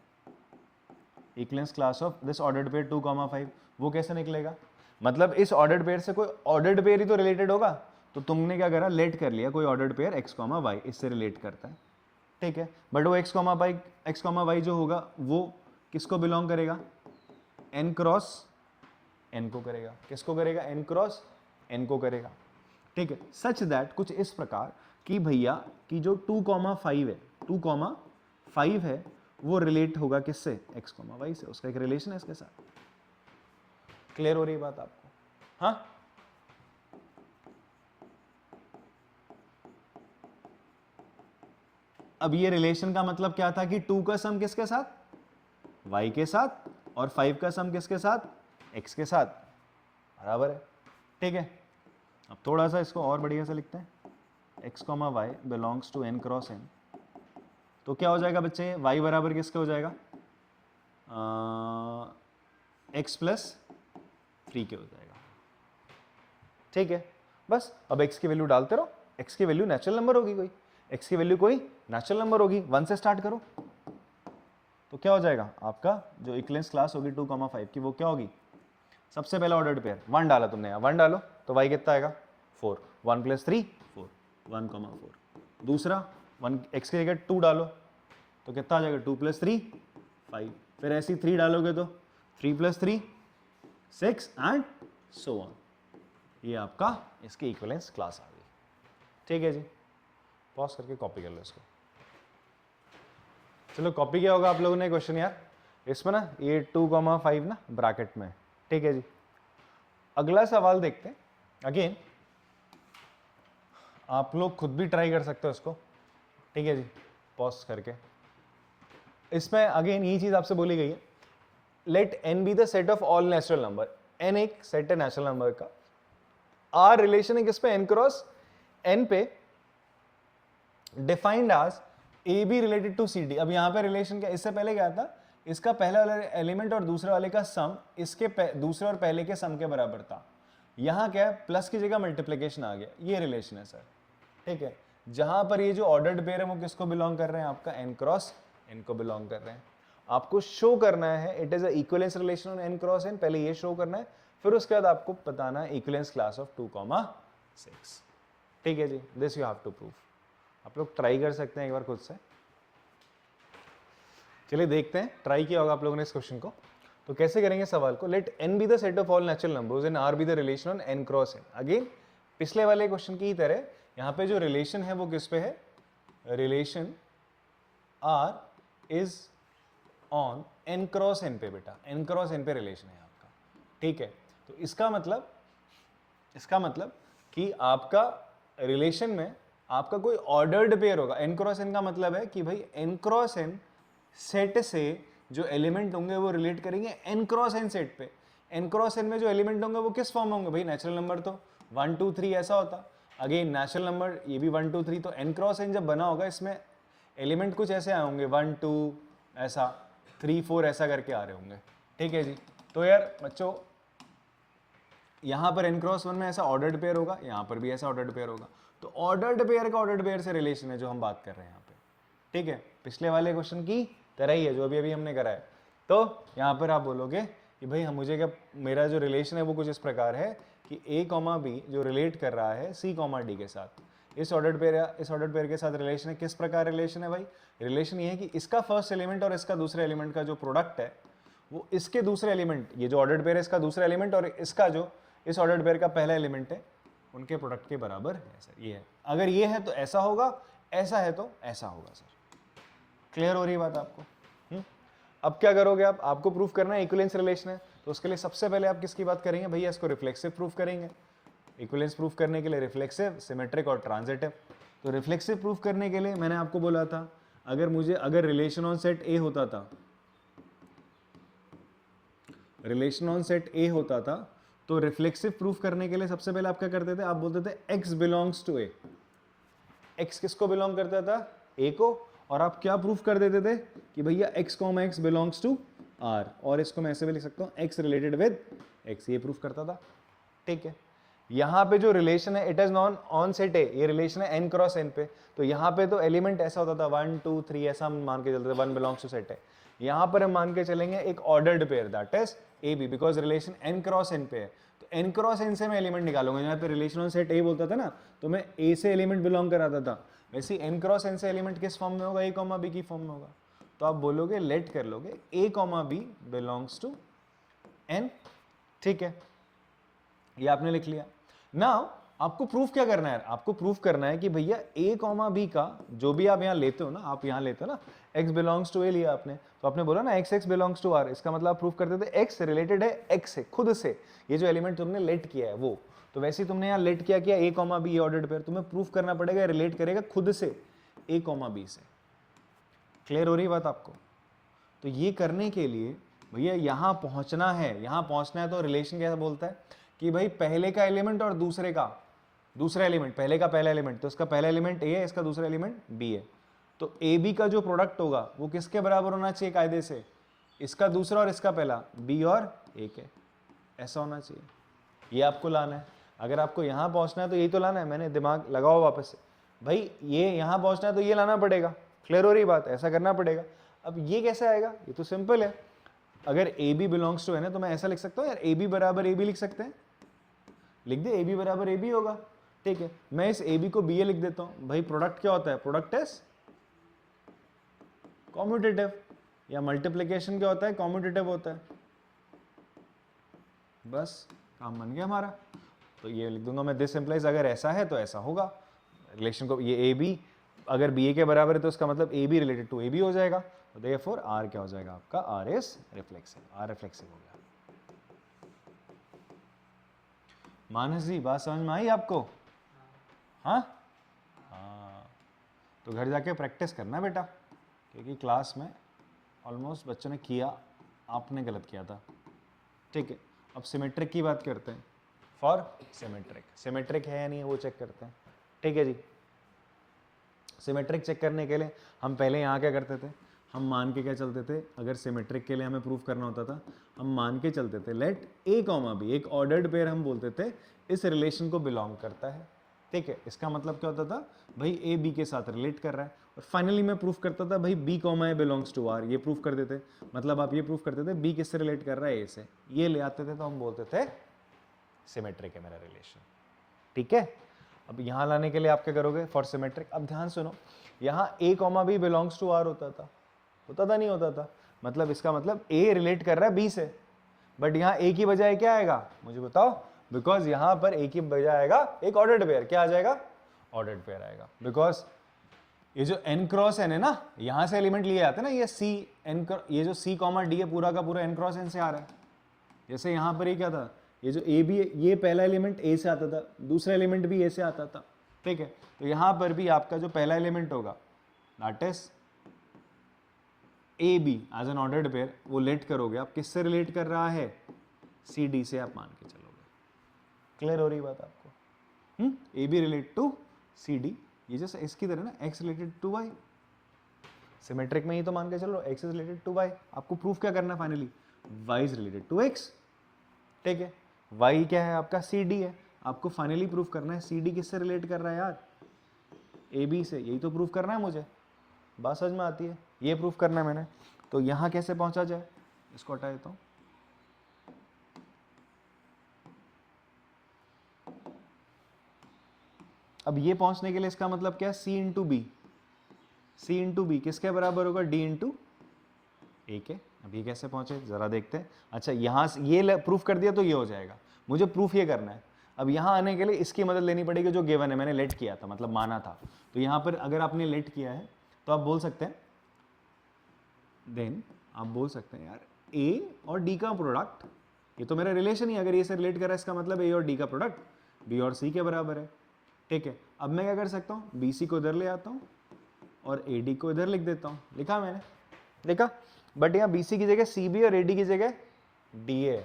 Speaker 2: Equivalence class of this ordered pair 2,5, वो कैसे निकलेगा? मतलब इस ऑर्डर्ड पेयर से कोई ऑर्डर्ड पेयर ही तो रिलेटेड होगा। तो तुमने क्या करा? लेट कर लिया कोई ऑर्डर्ड पेयर x, y इससे रिलेट करता है, ठीक है। बट वो x, y जो होगा वो किसको बिलोंग करेगा? n क्रॉस n को करेगा। किसको करेगा? n क्रॉस n को करेगा, ठीक है। सच दैट कुछ इस प्रकार कि भैया कि जो 2,5 है वो रिलेट होगा किससे? x, y से। उसका एक रिलेशन है इसके साथ। क्लियर हो रही है बात आपको? हाँ, अब ये रिलेशन का मतलब क्या था कि 2 का सम किसके साथ? y के साथ, और 5 का सम किसके साथ? x के साथ, बराबर है, ठीक है। अब थोड़ा सा इसको और बढ़िया से लिखते हैं। x, y belongs to n cross n। तो क्या हो जाएगा बच्चे? y बराबर किसके हो जाएगा? x प्लस 3 के हो जाएगा, ठीक है। बस अब x की वैल्यू डालते रहो। x की वैल्यू नेचुरल नंबर होगी कोई, x की वैल्यू कोई नेचुरल नंबर होगी। 1 से स्टार्ट करो तो क्या हो जाएगा? आपका जो इक्विवेलेंस क्लास होगी 2,5 की वो क्या होगी? सबसे पहला ऑर्डर्ड पेयर 1 डाला तुमने, यहाँ 1 डालो तो y कितना आएगा? 4। 1 प्लस 3 4, 1,4। दूसरा 1 x की जगह 2 डालो तो कितना आ जाएगा? 2 प्लस 3 5। फिर ऐसे ही 3 डालोगे तो 3 प्लस 3 6 एंड सो ऑन। ये आपका इसकी इक्विवेलेंस क्लास आ गई, ठीक है जी। पॉज करके कॉपी कर लो इसको। चलो कॉपी किया होगा आप लोगों ने क्वेश्चन यार, इसमें ना ये 2,5 ना ब्रैकेट में, ठीक है जी। अगला सवाल देखते हैं। अगेन आप लोग खुद भी ट्राई कर सकते हो इसको, ठीक है जी, पॉज करके। इसमें अगेन ये चीज आपसे बोली गई है, let n be the set of all natural number. n एक सेट है नेचुरल नंबर का। आर रिलेशन है किस पे? n क्रॉस n पे, defined as A B related to C D. अब यहाँ पे रिलेशन क्या? इससे पहले क्या था? इसका पहले वाले एलिमेंट और दूसरे वाले का सम इसके दूसरे और पहले के सम के बराबर था। यहाँ क्या है? प्लस की जगह मल्टीप्लीकेशन आ गया। ये रिलेशन है सर, ठीक है। जहां पर ये जो ऑर्डर्ड पेयर है वो किसको बिलोंग कर रहे हैं? आपका n क्रॉस n को बिलोंग कर रहे हैं। आपको शो करना है it is a equivalence relation on n cross n। पहले ये शो करना है, फिर उसके बाद आपको बताना है इक्विवेलेंस क्लास ऑफ 2,6, ठीक है जी। This you have to prove. आप लोग ट्राई कर सकते हैं एक बार खुद से। चलिए देखते हैं, ट्राई किया होगा आप लोगों ने इस क्वेश्चन को। तो कैसे करेंगे सवाल को? Let n be the set of all natural numbers and r be the relation on n cross n। Again पिछले वाले क्वेश्चन की तरह यहाँ पे जो रिलेशन है वो किस पे है? Relation r is on n cross n पे बेटा, n क्रॉस n पे रिलेशन है आपका, ठीक है। तो इसका मतलब कि आपका रिलेशन में आपका कोई ऑर्डर्ड पेयर होगा। n क्रॉस n का मतलब है कि भाई n क्रॉस n सेट से जो एलिमेंट होंगे वो रिलेट करेंगे n क्रॉस n सेट पे। n क्रॉस n में जो एलिमेंट होंगे वो किस फॉर्म में होंगे? भाई नेचुरल नंबर तो 1 2 3 ऐसा होता। अगेन नेचुरल नंबर ये भी 1 2 3। तो n क्रॉस n जब बना होगा इसमें एलिमेंट कुछ ऐसे आए होंगे 1 2 ऐसा 3 4 ऐसा करके आ रहे होंगे, ठीक है जी। तो यार बच्चों यहाँ पर n क्रॉस 1 में ऐसा ऑर्डर्ड पेयर होगा, यहाँ पर भी ऐसा ऑर्डर्ड पेयर होगा। तो ऑर्डर्ड पेयर का ऑर्डर्ड पेयर से रिलेशन है जो हम बात कर रहे हैं यहाँ पे, ठीक है। पिछले वाले क्वेश्चन की तरह ही है जो अभी अभी हमने करा है। तो यहाँ पर आप बोलोगे कि भाई हम मुझे क्या, मेरा जो रिलेशन है वो कुछ इस प्रकार है कि a कॉमा बी जो रिलेट कर रहा है c कॉमा डी के साथ, इस ऑर्डर्ड पेयर या इस ऑर्डर्ड पेयर के साथ रिलेशन है। किस प्रकार रिलेशन है भाई? रिलेशन ये है कि इसका फर्स्ट एलिमेंट और इसका दूसरे एलिमेंट का जो प्रोडक्ट है वो इसके दूसरे एलिमेंट, ये जो ऑर्डर्ड पेयर है इसका दूसरा एलिमेंट और इसका जो इस ऑर्डर्ड पेयर का पहला एलिमेंट है, उनके प्रोडक्ट के बराबर है सर। ये है, अगर ये है तो ऐसा होगा, ऐसा है तो ऐसा होगा सर। क्लियर हो रही बात आपको? अब क्या करोगे आप? आपको प्रूफ करना है इक्विवेलेंस रिलेशन है, तो उसके लिए सबसे पहले आप किसकी बात करेंगे भैया? इसको रिफ्लेक्सिव प्रूफ करेंगे। इक्विवेलेंस प्रूफ करने के लिए रिफ्लेक्सिव, सिमेट्रिक और ट्रांजिटिव। तो रिफ्लेक्सिव प्रूफ करने के लिए मैंने आपको बोला था, अगर रिलेशन ऑन सेट ए होता था, रिलेशन ऑन सेट ए होता था, तो रिफ्लेक्सिव प्रूफ करने के लिए सबसे पहले आप क्या करते थे? आप बोलते थे x belongs to A. x किसको बिलोंग करता था? a को। और आप क्या प्रूफ कर देते थे कि भैया x comma x belongs to r, और इसको मैं ऐसे भी लिख सकता हूँ x रिलेटेड विद x, ये प्रूफ करता था। ठीक है, यहाँ पे जो रिलेशन है it is non on set ए, ये रिलेशन है n क्रॉस n पे, तो यहाँ पे तो एलिमेंट ऐसा होता था 1 2 3, ऐसा हम मान के चलते थे 1 बिलोंग्स टू सेट है। यहाँ पर हम मान के चलेंगे एक ordered pair that is A B, because relation n cross n पे है, तो n क्रॉस n से मैं एलिमेंट निकालूंगा। यहाँ पे रिलेशन ऑन सेट ए बोलता था ना, तो मैं a से एलिमेंट बिलोंग कराता था, वैसे n क्रॉस n से एलिमेंट किस फॉर्म में होगा? a कॉमा b की फॉर्म में होगा। तो आप बोलोगे, लेट कर लोगे a comma b belongs to n। ठीक है, ये आपने लिख लिया। नाउ आपको प्रूफ क्या करना है? आपको प्रूफ करना है कि भैया a कॉमा b का जो भी आप यहाँ लेते हो ना, आप यहाँ लेते हो ना, x बिलोंग्स टू a लिया आपने, तो आपने बोला ना x बिलोंग्स टू r, इसका मतलब आप प्रूफ करते थे x रिलेटेड है x से, खुद से, ये जो एलिमेंट तुमने लेट किया है वो। तो वैसे ही तुमने यहाँ लेट किया a comma b ordered pair, तुम्हें प्रूफ करना पड़ेगा रिलेट करेगा खुद से a कॉमा b से। क्लियर हो रही बात आपको? तो ये करने के लिए भैया यहाँ पहुँचना है, यहाँ पहुँचना है तो रिलेशन कैसा बोलता है कि भाई पहले का एलिमेंट और दूसरे का दूसरा एलिमेंट, पहले का पहला एलिमेंट, तो इसका पहला एलिमेंट a है, इसका दूसरा एलिमेंट b है, तो ए बी का जो प्रोडक्ट होगा वो किसके बराबर होना चाहिए कायदे से? इसका दूसरा और इसका पहला, b और a के, ऐसा होना चाहिए। ये आपको लाना है। अगर आपको यहाँ पहुँचना है तो यही तो लाना है। मैंने दिमाग लगाओ वापस से, भाई ये यहाँ पहुँचना है तो ये लाना पड़ेगा। क्लियर हो रही बात? ऐसा करना पड़ेगा। अब ये कैसे आएगा? ये तो सिंपल है, अगर ए बी बिलोंग्स टू है ना, तो मैं ऐसा लिख सकता हूँ यार, ए बी बराबर ए बी लिख सकते हैं, लिख दे ए बी बराबर ए बी होगा। ठीक है, मैं इस ए बी को बी ए लिख देता हूँ। भाई प्रोडक्ट क्या होता है? प्रोडक्ट इज कॉम्यूटेटिव, या मल्टीप्लिकेशन क्या होता है? कॉम्यूटेटिव होता है। बस काम बन गया हमारा। तो ये लिख दूंगा मैं, दिस इंप्लाइज, अगर ऐसा है तो ऐसा होगा। रिलेशन को ये ए बी अगर बी ए के बराबर है तो इसका मतलब A B related to A B हो जाएगा। तो देयरफॉर आर क्या हो जाएगा आपका? R is reflexive, R reflexive हो गया। मानस जी बात समझ में आई आपको? हाँ हाँ, तो घर जाके प्रैक्टिस करना बेटा, क्योंकि क्लास में ऑलमोस्ट बच्चों ने किया, आपने गलत किया था। ठीक है, अब सिमेट्रिक की बात करते हैं। फॉर सिमेट्रिक, सिमेट्रिक है या नहीं है वो चेक करते हैं। ठीक है जी, सिमेट्रिक चेक करने के लिए हम पहले यहाँ क्या करते थे? हम मान के क्या चलते थे? अगर सिमेट्रिक के लिए हमें प्रूफ करना होता था, हम मान के चलते थे लेट ए कॉमा बी, एक ऑर्डर्ड पेयर हम बोलते थे इस रिलेशन को बिलोंग करता है। ठीक है, इसका मतलब क्या होता था? भाई ए बी के साथ रिलेट कर रहा है। और फाइनली मैं प्रूफ करता था भाई B comma A belongs to R, ये प्रूफ कर देते। मतलब आप ये प्रूफ करते थे बी किससे रिलेट कर रहा है? ए से, ये ले आते थे, तो हम बोलते थे सिमेट्रिक है मेरा रिलेशन। ठीक है, अब यहाँ लाने के लिए आप क्या करोगे? फॉर सिमेट्रिक, अब ध्यान सुनो, यहाँ A comma B belongs to R होता था नहीं होता था? मतलब इसका मतलब ए रिलेट कर रहा है बी से, बट यहाँ ए की बजाय क्या आएगा मुझे बताओ? बिकॉज यहाँ पर ए की बजाय आएगा एक ऑर्डर्ड पेयर। क्या आ जाएगा? ऑर्डर्ड पेयर आएगा। बिकॉज ये जो n क्रॉस n है ना, यहाँ से एलिमेंट लिए आते हैं ना, ये c n, ये जो c कॉमा डी है पूरा का पूरा n क्रॉस n से आ रहा है। जैसे यहाँ पर ये क्या था? ये जो ए बी है, ये पहला एलिमेंट ए से आता था, दूसरा एलिमेंट भी ए से आता था। ठीक है, तो यहाँ पर भी आपका जो पहला एलिमेंट होगा that is A B as an ordered pair, वो लेट करोगे आप किससे रिलेट कर रहा है? सी डी से आप मान के चलोगे। क्लियर हो रही बात आपको? A B relate to C D, ये जैसे इसकी तरह ना X related to Y, symmetric में ही तो मान के चलो X is related to Y. आपको प्रूफ क्या करना है finally? Y is related to X. ठीक है, वाई क्या है आपका? सी डी है। आपको फाइनली प्रूफ करना है सी डी किससे रिलेट कर रहा है यार? ए बी से, यही तो प्रूफ करना है मुझे। बात समझ में आती है? ये प्रूफ करना है मैंने। तो यहाँ कैसे पहुंचा जाए, इसको हटा देता हूँ। अब ये पहुंचने के लिए इसका मतलब क्या है, सी into B. C into B किसके बराबर होगा, डी इंटू ए के। अब ये कैसे पहुंचे जरा देखते हैं। अच्छा यहाँ से ये प्रूफ कर दिया तो ये हो जाएगा, मुझे प्रूफ ये करना है। अब यहाँ आने के लिए इसकी मदद लेनी पड़ेगी जो गिवन है, मैंने लेट किया था, मतलब माना था। तो यहाँ पर अगर आपने लेट किया है तो आप बोल सकते हैं, देन आप बोल सकते हैं यार ए और डी का प्रोडक्ट, ये तो मेरा रिलेशन ही, अगर ये से रिलेट कर रहा है इसका मतलब ए और डी का प्रोडक्ट बी और सी के बराबर है। ठीक है, अब मैं क्या कर सकता हूँ, बी सी को इधर ले आता हूँ और ए डी को इधर लिख देता हूँ। लिखा मैंने, लिखा, बट यहाँ बी सी की जगह सी बी और ए डी की जगह डी ए,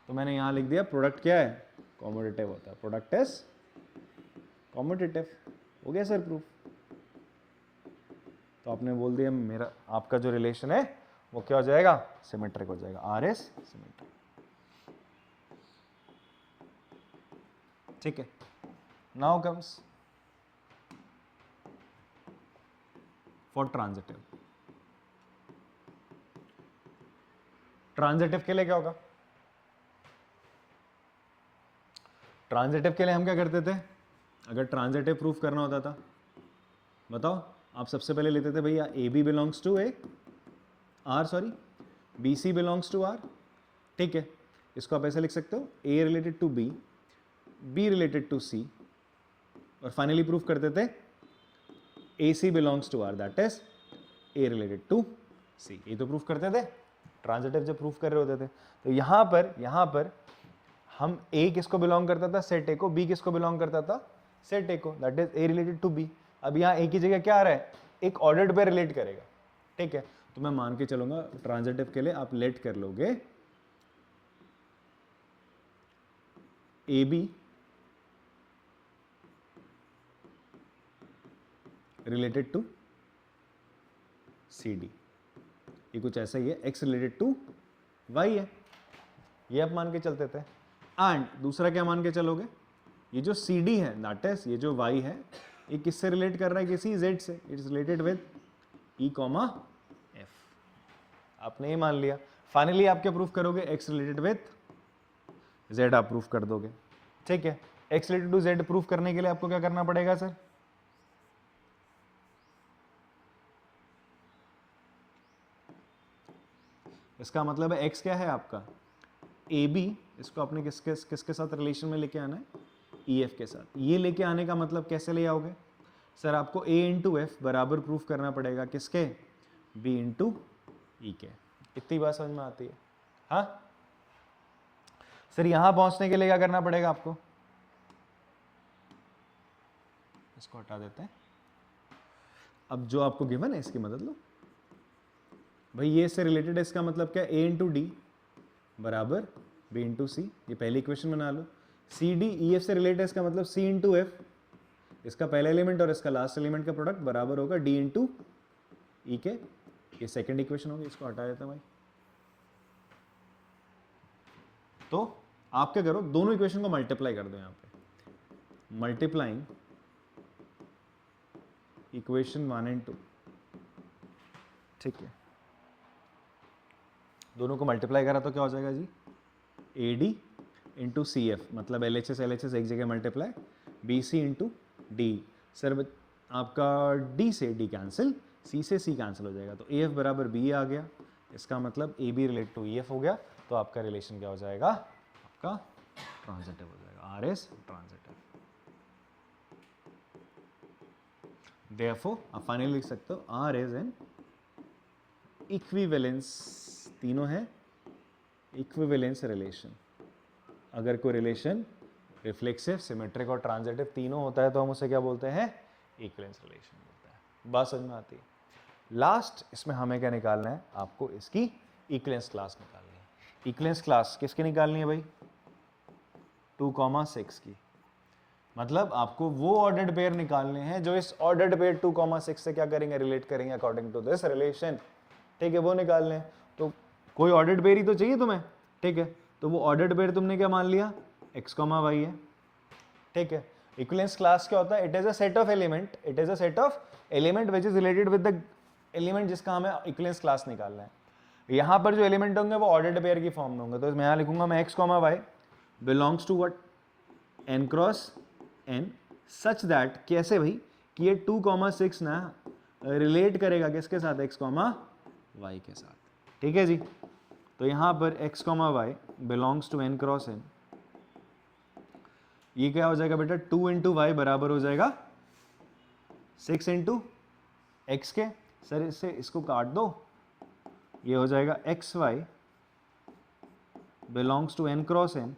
Speaker 2: तो मैंने यहाँ लिख दिया प्रोडक्ट क्या है, कॉम्पिटिटिव होता है, प्रोडक्ट इज कॉम्पिटिटिव। हो गया सर प्रूफ। तो आपने बोल दिया मेरा आपका जो रिलेशन है वो क्या हो जाएगा, सिमेट्रिक हो जाएगा, आर एस सिमेट्रिक। ठीक है, now comes for transitive. Transitive के लिए क्या होगा, ट्रांजिटिव के लिए हम क्या करते थे, अगर ट्रांजिटिव प्रूफ करना होता था, बताओ, आप सबसे पहले लेते थे भैया A B belongs to A R, sorry B C belongs to R. ठीक है, इसको आप ऐसे लिख सकते हो, A related to B, B related to C, और फाइनली प्रूफ करते थे A C belongs to R, that is A related to C. ये तो प्रूफ करते थे ट्रांजिटिव जब प्रूफ कर रहे होते थे। तो यहाँ पर हम ए किसको बिलोंग करता था, सेट ए को, बी किसको बिलोंग करता था, सेट ए को, that is A related to B. अब यहाँ ए की जगह क्या आ रहा है, एक ऑर्डर्ड पेयर रिलेट करेगा। ठीक है, तो मैं मान के चलूंगा ट्रांजिटिव के लिए आप लेट कर लोगे A B related to C D, ये कुछ ऐसा ही है, एक्स रिलेटेड टू वाई है, ये आप मान के चलते थे। एंड दूसरा क्या मान के चलोगे, ये जो सी डी है दैट इज ये जो वाई है, ये किससे रिलेट कर रहा है, किसी जेड से, it's related with E comma F. आपने ये मान लिया। फाइनली आप क्या प्रूफ करोगे, एक्स रिलेटेड विद जेड आप प्रूफ कर दोगे। ठीक है, X related to Z proof करने के लिए आपको क्या करना पड़ेगा सर, इसका मतलब है x क्या है आपका ए बी, इसको आपने किसके साथ रिलेशन में लेके आना है, ई एफ के साथ। ये लेके आने का मतलब कैसे ले आओगे सर, आपको a इंटू एफ बराबर प्रूफ करना पड़ेगा किसके, b इंटू ई के। इतनी बात समझ में आती है? हाँ सर, यहां पहुंचने के लिए क्या करना पड़ेगा आपको, इसको हटा देते हैं। अब जो आपको गिवन है इसकी मदद लो भाई, ये इससे रिलेटेड है, इसका मतलब क्या, a इंटू डी बराबर b इंटू सी, ये पहली इक्वेशन बना लो। सी डी ई एफ से रिलेटेड है, इसका मतलब c इंटू एफ, इसका पहला एलिमेंट और इसका लास्ट एलिमेंट का प्रोडक्ट बराबर होगा d इंटू ई के, ये सेकेंड इक्वेशन होगी, इसको हटा देते हैं भाई। तो आप क्या करो, दोनों इक्वेशन को मल्टीप्लाई कर दो, यहाँ पे मल्टीप्लाइंग इक्वेशन 1 एंड 2। ठीक है, दोनों को मल्टीप्लाई करा तो क्या हो जाएगा जी, A D into C F, मतलब एल एच एस एक जगह multiply, B C into D. Sir आपका डी से डी कैंसिल, सी से सी कैंसिल हो जाएगा, तो ए एफ बराबर बी आ गया, इसका मतलब A B relate to E F हो गया। तो आपका रिलेशन क्या हो जाएगा, आपका ट्रांजिटिव हो जाएगा, आर एस ट्रांजिटिव। देयरफॉर आप फाइनली लिख सकते हो आर इज एन इक्विवेलेंस, तीनों है इक्विवेलेंस रिलेशन। अगर कोई रिलेशन रिफ्लेक्सिव, सिमेट्रिक और ट्रांजिटिव तीनों होता है तो हम उसे क्या बोलते हैं, इक्विवेलेंस रिलेशन बोलते हैं। बात समझ में आती है? लास्ट इसमें हमें क्या निकालना है, आपको इसकी इक्विवेलेंस क्लास निकालनी है। इक्विवेलेंस क्लास किसकी निकालनी है भाई, 2,6 की। मतलब आपको वो ऑर्डर्ड पेयर निकालने हैं जो इस ऑर्डर्ड पेयर 2,6 से क्या करेंगे, रिलेट करेंगे अकॉर्डिंग टू दिस रिलेशन। ठीक है, वो निकालने हैं। तो कोई ऑर्डर्ड पेयर ही तो चाहिए तुम्हें। ठीक है, तो वो ऑर्डर्ड पेयर तुमने क्या मान लिया, x, y है। ठीक है, इक्विवेलेंस क्लास क्या होता है, it is a set of element, it is a set of element which is related with the element जिसका हमें इक्विवेलेंस क्लास निकालना है। यहाँ पर जो एलिमेंट होंगे वो ऑर्डर्ड पेयर की फॉर्म में होंगे, तो मैं यहाँ लिखूंगा मैं x, y belongs to what n cross n such that, कैसे भाई कि ये 2,6 ना रिलेट करेगा किसके साथ, x, y के साथ, ठीक है जी। तो यहाँ पर x, y belongs to n cross n, ये क्या हो जाएगा बेटा 2 इंटू वाई बराबर हो जाएगा 6 इंटू एक्स के। सर इससे इसको काट दो, ये हो जाएगा X Y belongs to N cross N,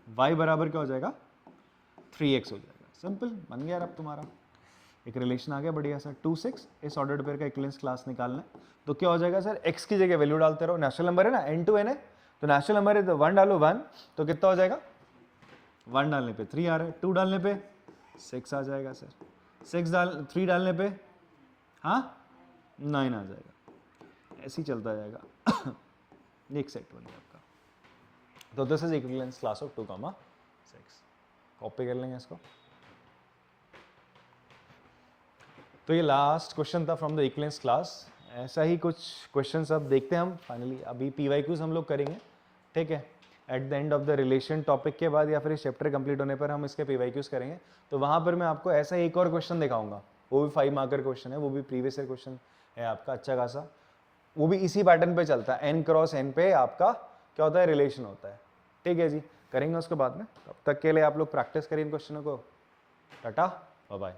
Speaker 2: Y बराबर क्या हो जाएगा 3x हो जाएगा। सिंपल बन गया यार, अब तुम्हारा एक रिलेशन आ गया बढ़िया सा। 2 6 इस ऑर्डर्ड पेयर का इक्विवेलेंस क्लास निकालना है, तो क्या हो जाएगा सर, x की जगह वैल्यू डालते रहो, नेचुरल नंबर है ना, n टू n है, तो नेचुरल नंबर है तो 1 डालो 1, तो कितना हो जाएगा 1 डालने पे 3 आ रहा है, 2 डालने पे 6 आ जाएगा सर, 3 डालने पे हाँ 9 आ जाएगा, ऐसे ही चलता जाएगा। एक सेट बन गया आपका। तो this is equivalence class of 2, 6। Copy कर लेंगे इसको। तो ये लास्ट क्वेश्चन था फ्रॉम द इक्विवेलेंस क्लास। ऐसा ही कुछ क्वेश्चंस अब देखते हैं हम फाइनली। अभी PYQs हम लोग करेंगे, ठीक है, at the end of the relation topic के बाद, या फिर इस चैप्टर कंप्लीट होने पर हम इसके PYQs करेंगे। तो वहाँ पर मैं आपको ऐसा एक और क्वेश्चन दिखाऊंगा, वो भी 5 मार्कर क्वेश्चन है, वो भी प्रीवियस ईयर क्वेश्चन है आपका अच्छा खासा, वो भी इसी पैटर्न पे चलता है, n क्रॉस n पे आपका क्या होता है, रिलेशन होता है, ठीक है जी। करेंगे उसके बाद में, तब तक के लिए आप लोग प्रैक्टिस करिए इन क्वेश्चनों को। Tata bye bye.